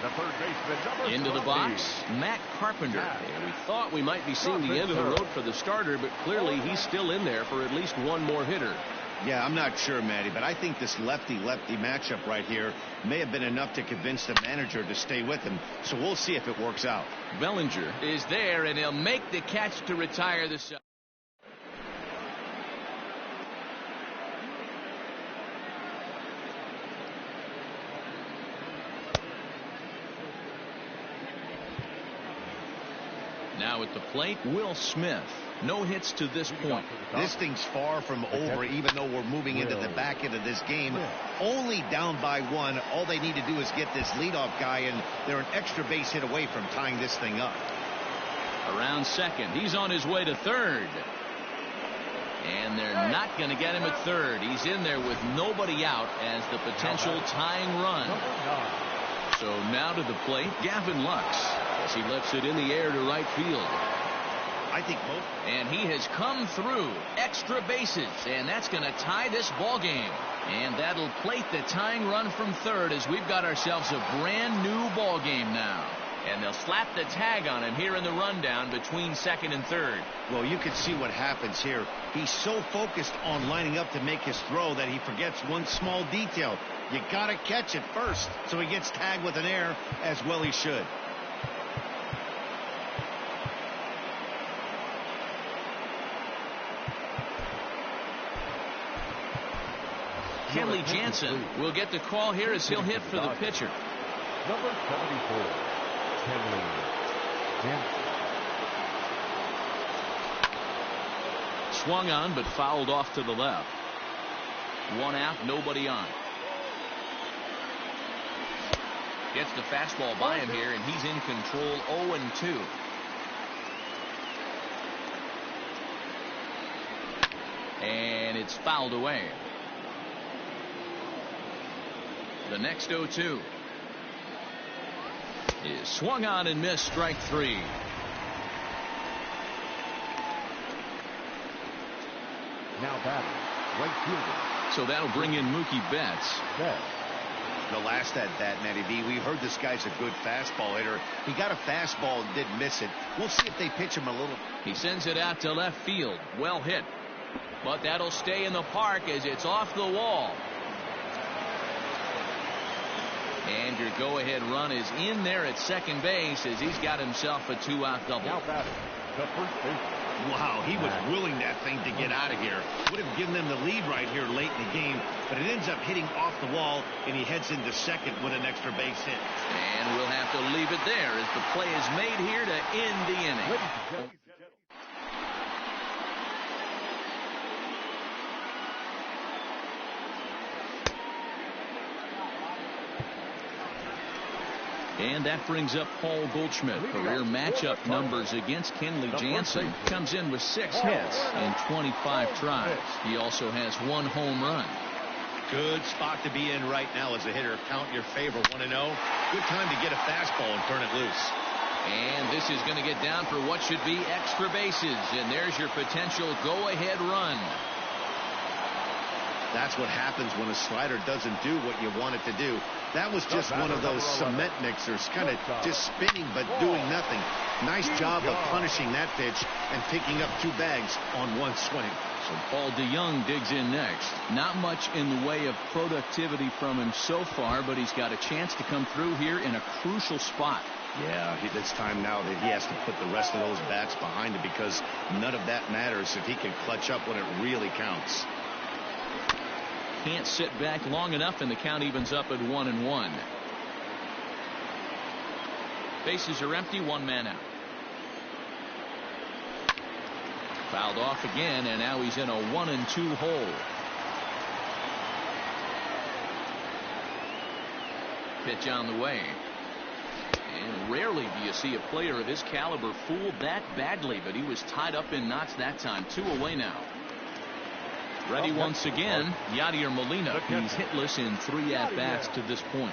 The third baseman, into the box, Matt Carpenter. And we thought we might be seeing the end of the road for the starter, but clearly he's still in there for at least one more hitter. Yeah, I'm not sure, Matty, but I think this lefty-lefty matchup right here may have been enough to convince the manager to stay with him. So we'll see if it works out. Bellinger is there, and he'll make the catch to retire the side. Now at the plate, Will Smith. No hits to this point. This thing's far from over, even though we're moving into the back end of this game. Only down by 1. All they need to do is get this leadoff guy, and they're an extra base hit away from tying this thing up. Around second. He's on his way to third. And they're not going to get him at third. He's in there with nobody out as the potential tying run. So now to the plate, Gavin Lux, as he lifts it in the air to right field. I think both. And he has come through extra bases, and that's going to tie this ball game. And that'll plate the tying run from third as we've got ourselves a brand new ball game now. And they'll slap the tag on him here in the rundown between second and third. Well, you can see what happens here. He's so focused on lining up to make his throw that he forgets one small detail. You got to catch it first. So he gets tagged with an error, as well he should. Kenley Jansen will get the call here as he'll hit for the pitcher. Number 74, Kenley Jansen. Swung on, but fouled off to the left. 1 out, nobody on. Gets the fastball by him here, and he's in control. 0-2. And it's fouled away. The next 0-2 is swung on and missed. Strike 3. Now batting, right fielder. So that'll bring in Mookie Betts. The last at bat, Matty B, we heard this guy's a good fastball hitter. He got a fastball and did miss it. We'll see if they pitch him a little. He sends it out to left field. Well hit. But that'll stay in the park as it's off the wall. And your go-ahead run is in there at second base as he's got himself a 2-out double. Now batting, the first baseman. Wow, he was willing that thing to get out of here. Would have given them the lead right here late in the game, but it ends up hitting off the wall, and he heads into second with an extra base hit. And we'll have to leave it there as the play is made here to end the inning. And that brings up Paul Goldschmidt. Career matchup numbers against Kenley Jansen. Comes in with 6 hits and 25 tries. He also has 1 home run. Good spot to be in right now as a hitter. Count your favor, 1-0. Good time to get a fastball and turn it loose. And this is going to get down for what should be extra bases. And there's your potential go-ahead run. That's what happens when a slider doesn't do what you want it to do. That was just one of those cement mixers, kind of just spinning but doing nothing. Nice job of punishing that pitch and picking up 2 bags on 1 swing. So Paul DeYoung digs in next. Not much in the way of productivity from him so far, but he's got a chance to come through here in a crucial spot. Yeah, it's time now that he has to put the rest of those bats behind him because none of that matters if he can clutch up when it really counts. Can't sit back long enough, and the count evens up at 1-1. Bases are empty, 1 man out. Fouled off again, and now he's in a 1-2 hole. Pitch on the way. And rarely do you see a player of his caliber fooled that badly, but he was tied up in knots that time. 2 away now. Ready once again, Yadier Molina. He's hitless in 3 at-bats to this point.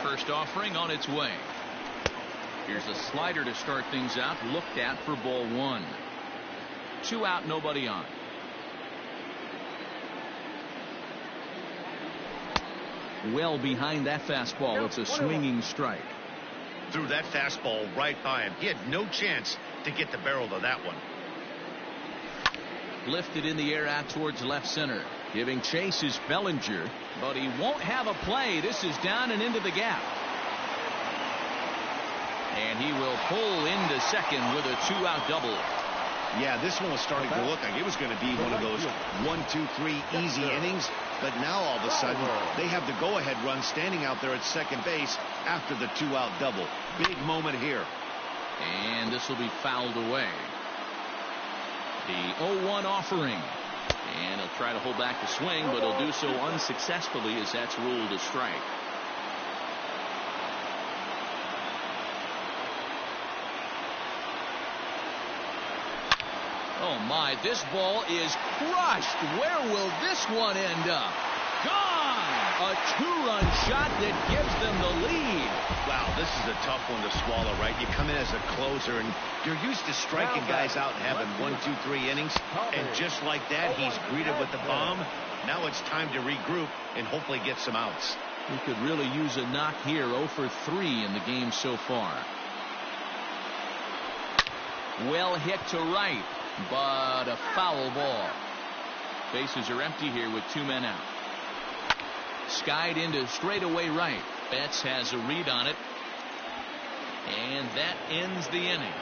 First offering on its way. Here's a slider to start things out. Looked at for ball 1. 2 out, nobody on. Well behind that fastball. It's a swinging strike. Threw that fastball right by him. He had no chance to get the barrel to that one. Lifted in the air out towards left center. Giving chase is Bellinger, but he won't have a play. This is down and into the gap. And he will pull into second with a 2-out double. Yeah, this one was starting to look like it was going to be one of those 1, 2, 3 easy innings. But now all of a sudden, they have the go-ahead run standing out there at second base after the 2-out double. Big moment here. And this will be fouled away. The 0-1 offering. And he'll try to hold back the swing, but he'll do so unsuccessfully as that's ruled a strike. Oh my, this ball is crushed. Where will this one end up? Gone! A 2-run shot that gives them the lead. Wow, this is a tough one to swallow, right? You come in as a closer, and you're used to striking guys out and having 1, 2, 3 innings. And just like that, he's greeted with the bomb. Now it's time to regroup and hopefully get some outs. We could really use a knock here. 0 for 3 in the game so far. Well hit to right, but a foul ball. Bases are empty here with 2 men out. Skied into straightaway right. Betts has a read on it. And that ends the inning.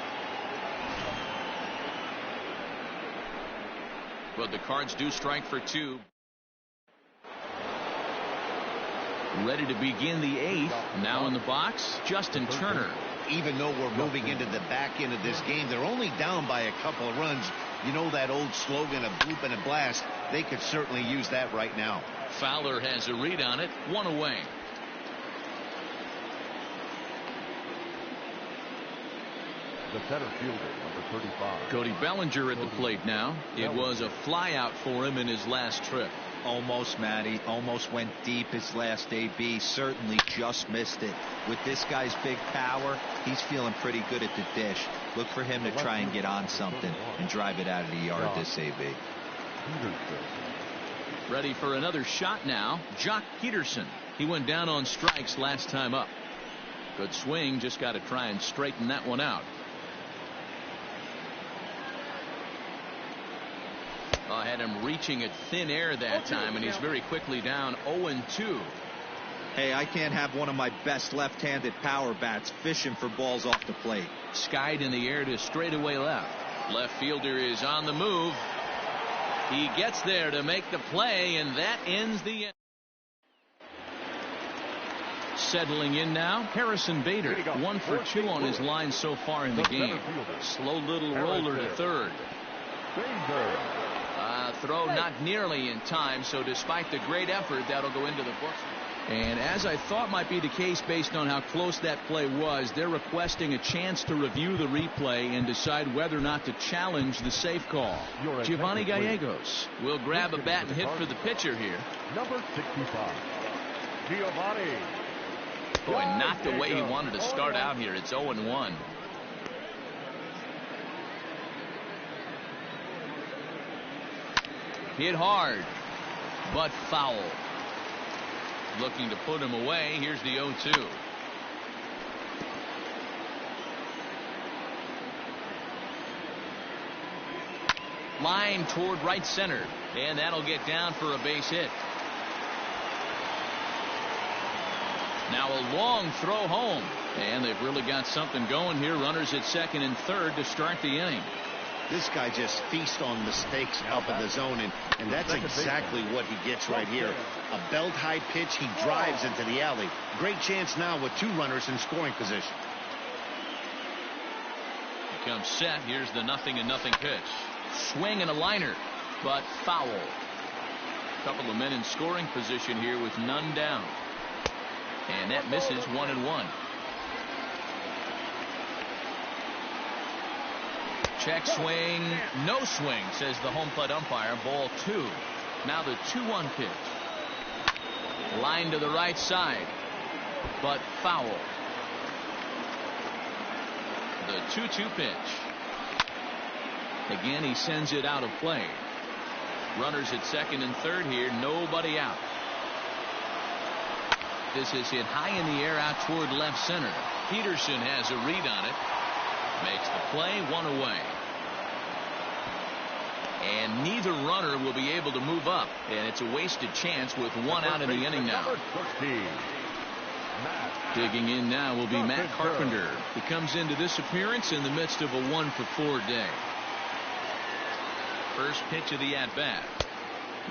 But the Cards do strike for 2. Ready to begin the 8th. Now in the box, Justin Turner. Even though we're moving into the back end of this game, they're only down by a couple of runs. You know that old slogan, a bloop and a blast. They could certainly use that right now. Fowler has a read on it. 1 away. The center fielder, number 35. Cody Bellinger at the plate now. It was a flyout for him in his last trip. Almost, Matty. Almost went deep his last AB. Certainly just missed it. With this guy's big power, he's feeling pretty good at the dish. Look for him to try and get on something and drive it out of the yard this AB. Ready for another shot now. Jock Peterson. He went down on strikes last time up. Good swing. Just got to try and straighten that one out. Had him reaching at thin air that time, and he's very quickly down 0-2. Hey, I can't have one of my best left-handed power bats fishing for balls off the plate. Skied in the air to straightaway left. Left fielder is on the move. He gets there to make the play, and that ends the inning. Settling in now, Harrison Bader. 1 for 2 on his line so far in the game. Slow little roller to third. Throw not nearly in time, so despite the great effort, that'll go into the books. And as I thought might be the case based on how close that play was, they're requesting a chance to review the replay and decide whether or not to challenge the safe call. Giovanni Gallegos will grab a bat and hit for the pitcher here. Number 65, Giovanni. Boy, not the way he wanted to start out here. It's 0-1. Hit hard, but foul. Looking to put him away. Here's the 0-2. Line toward right center, and that'll get down for a base hit. Now a long throw home, and they've really got something going here. Runners at second and third to start the inning. This guy just feasts on mistakes up in the zone, and that's exactly what he gets right here. A belt-high pitch, he drives into the alley. Great chance now with 2 runners in scoring position. He comes set. Here's the 0-0 pitch. Swing and a liner, but foul. A couple of men in scoring position here with none down. And that misses 1-1. Check swing, no swing, says the home plate umpire. Ball 2. Now the 2-1 pitch. Line to the right side, but foul. The 2-2 pitch. Again, he sends it out of play. Runners at second and third here, nobody out. This is hit high in the air out toward left center. Peterson has a read on it. Makes the play, 1 away. And neither runner will be able to move up. And it's a wasted chance with one out in the inning now. Digging in now will be Matt Carpenter, who comes into this appearance in the midst of a 1-for-4 day. First pitch of the at-bat.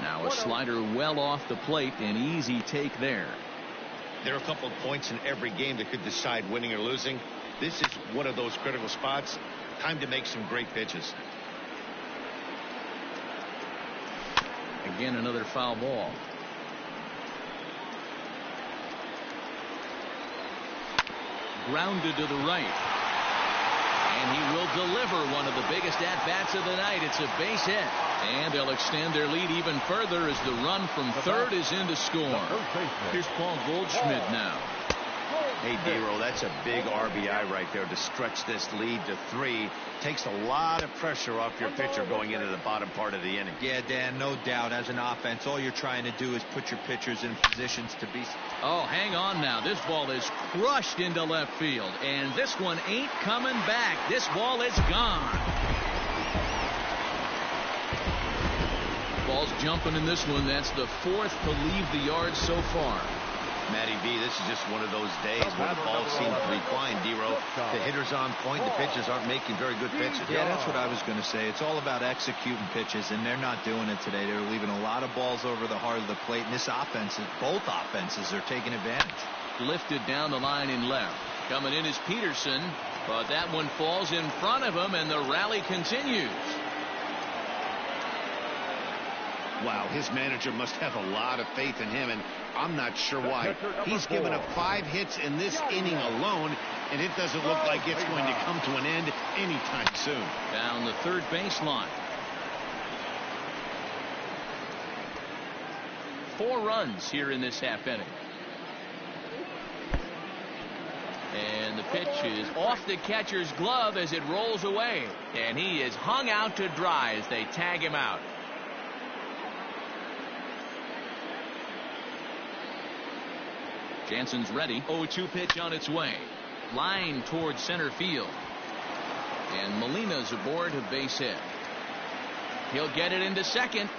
Now a slider well off the plate, an easy take there. There are a couple of points in every game that could decide winning or losing. This is one of those critical spots. Time to make some great pitches. Again, another foul ball. Grounded to the right. And he will deliver one of the biggest at-bats of the night. It's a base hit. And they'll extend their lead even further as the run from third is in to score. Here's Paul Goldschmidt now. Hey, D-Roll, that's a big RBI right there to stretch this lead to 3. Takes a lot of pressure off your pitcher going into the bottom part of the inning. Yeah, Dan, no doubt. As an offense, all you're trying to do is put your pitchers in positions to be. Oh, hang on now. This ball is crushed into left field. And this one ain't coming back. This ball is gone. Ball's jumping in this one. That's the 4th to leave the yard so far. Matty B, this is just one of those days when the ball seems to be flying, D-Roll. The hitter's on point. The pitchers aren't making very good pitches. Yeah, that's what I was going to say. It's all about executing pitches, and they're not doing it today. They're leaving a lot of balls over the heart of the plate, and this offense, both offenses are taking advantage. Lifted down the line in left. Coming in is Peterson, but that one falls in front of him, and the rally continues. Wow, his manager must have a lot of faith in him, and I'm not sure why. He's given up 5 hits in this inning alone, and it doesn't look like it's going to come to an end anytime soon. Down the third baseline. 4 runs here in this half inning. And the pitch is off the catcher's glove as it rolls away. And he is hung out to dry as they tag him out. Jansen's ready. 0-2 pitch on its way. Line towards center field. And Molina's aboard a base hit. He'll get it into second.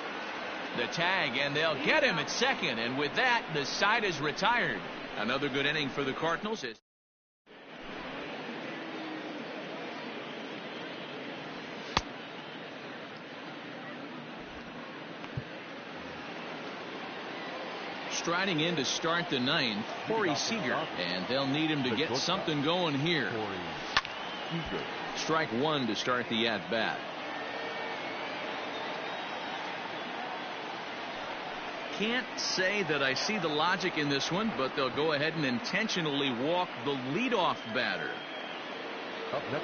The tag, and they'll get him at second. And with that, the side is retired. Another good inning for the Cardinals. Striding in to start the 9th, Corey Seager, and they'll need him to get something going here. Strike 1 to start the at-bat. Can't say that I see the logic in this one, but they'll go ahead and intentionally walk the leadoff batter.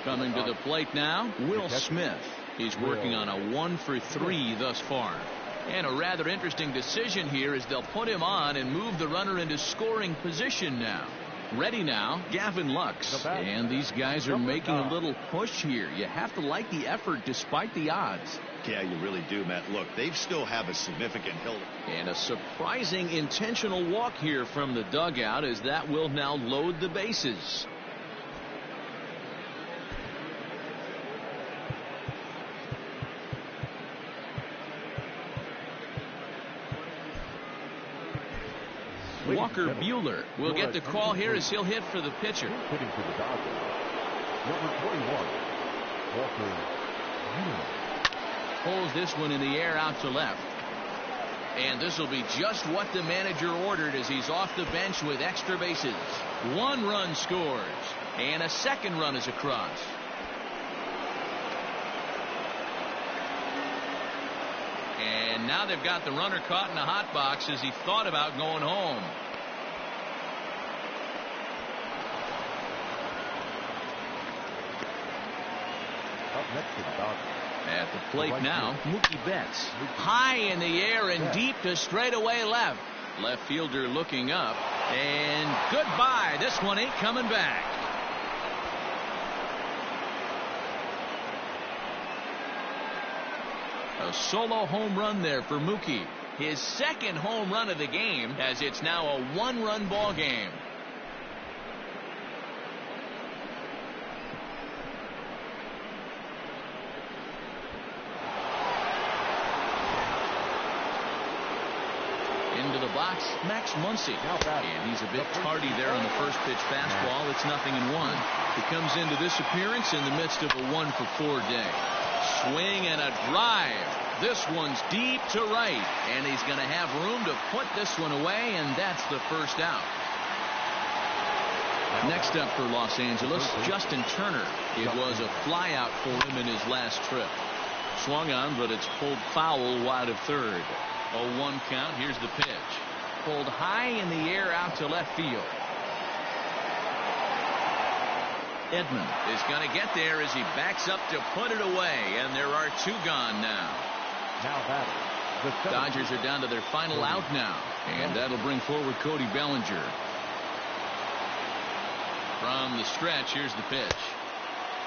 Coming to the plate now, Will Smith. He's working on a 1-for-3 thus far. And a rather interesting decision here is they'll put him on and move the runner into scoring position now. Ready now, Gavin Lux. And these guys are making a little push here. You have to like the effort despite the odds. Yeah, you really do, Matt. Look, they still have a significant hill. And a surprising intentional walk here from the dugout as that will now load the bases. Walker Buehler will get the call here as he'll hit for the pitcher. Hitting for the Dodgers, number 21, Walker Buehler. Pulls this one in the air out to left. And this will be just what the manager ordered as he's off the bench with extra bases. 1 run scores, and a 2nd run is across. And now they've got the runner caught in the hot box as he thought about going home. Up next to the Dodgers. At the plate now, Mookie Betts. High in the air and deep to straightaway left. Left fielder looking up. And goodbye. This one ain't coming back. A solo home run there for Mookie. His 2nd home run of the game, as it's now a 1-run ball game. box, Max Muncy. And he's a bit tardy there on the first pitch fastball. It's 0-1. He comes into this appearance in the midst of a 1-for-4 day. Swing and a drive. This one's deep to right. And he's going to have room to put this one away, and that's the first out. Next up for Los Angeles, Justin Turner. It was a flyout for him in his last trip. Swung on, but it's pulled foul wide of third. 0-1 count. Here's the pitch. Pulled high in the air out to left field. Edman is going to get there as he backs up to put it away, and there are two gone now. Dodgers are down to their final out now, and that'll bring forward Cody Bellinger. From the stretch, here's the pitch.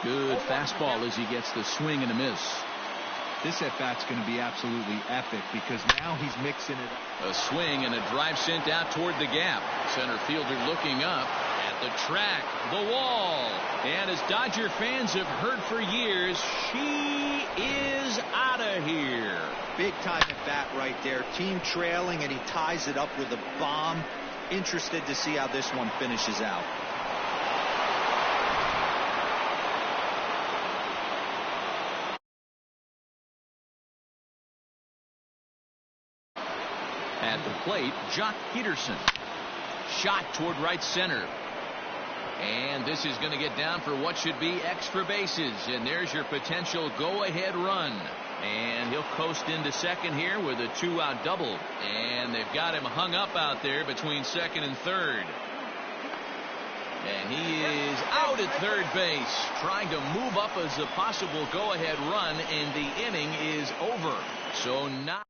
Good fastball as he gets the swing and a miss. This at-bat's going to be absolutely epic because now he's mixing it up. A swing and a drive sent out toward the gap. Center fielder looking up at the track, the wall. And as Dodger fans have heard for years, she is out of here. Big time at-bat right there. Team trailing, and he ties it up with a bomb. Interested to see how this one finishes out. At the plate, Jock Peterson. Shot toward right center. And this is going to get down for what should be extra bases. And there's your potential go-ahead run. And he'll coast into second here with a 2-out double. And they've got him hung up out there between second and third. And he is out at third base, trying to move up as a possible go-ahead run, and the inning is over. So now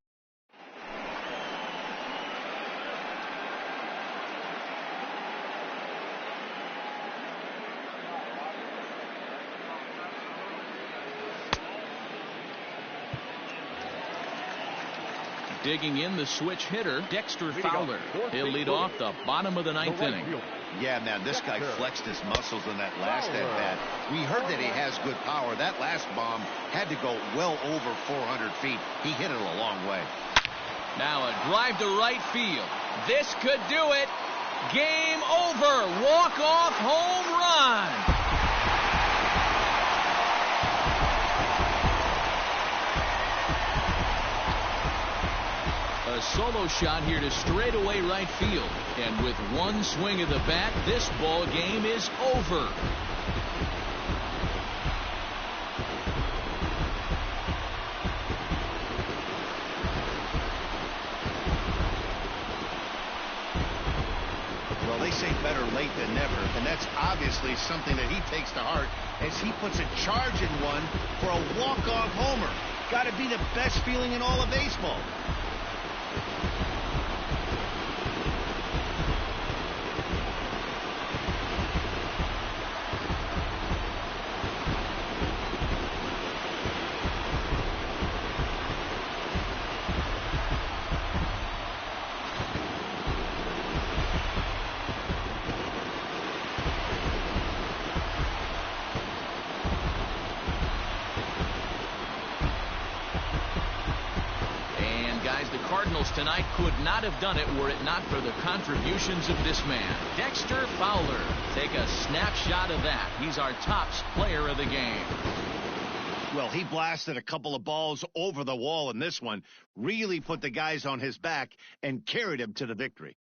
digging in the switch hitter, Dexter Fowler. He'll lead off the bottom of the ninth inning. Yeah, man, this guy flexed his muscles in that last at-bat. We heard that he has good power. That last bomb had to go well over 400 feet. He hit it a long way. Now a drive to right field. This could do it. Game over. Walk-off home run. A solo shot here to straightaway right field. And with one swing of the bat, this ball game is over. Well, they say better late than never, and that's obviously something that he takes to heart as he puts a charge in one for a walk-off homer. Got to be the best feeling in all of baseball. Cardinals tonight could not have done it were it not for the contributions of this man, Dexter Fowler. Take a snapshot of that. He's our top player of the game. Well, he blasted a couple of balls over the wall in this one, really put the guys on his back and carried him to the victory.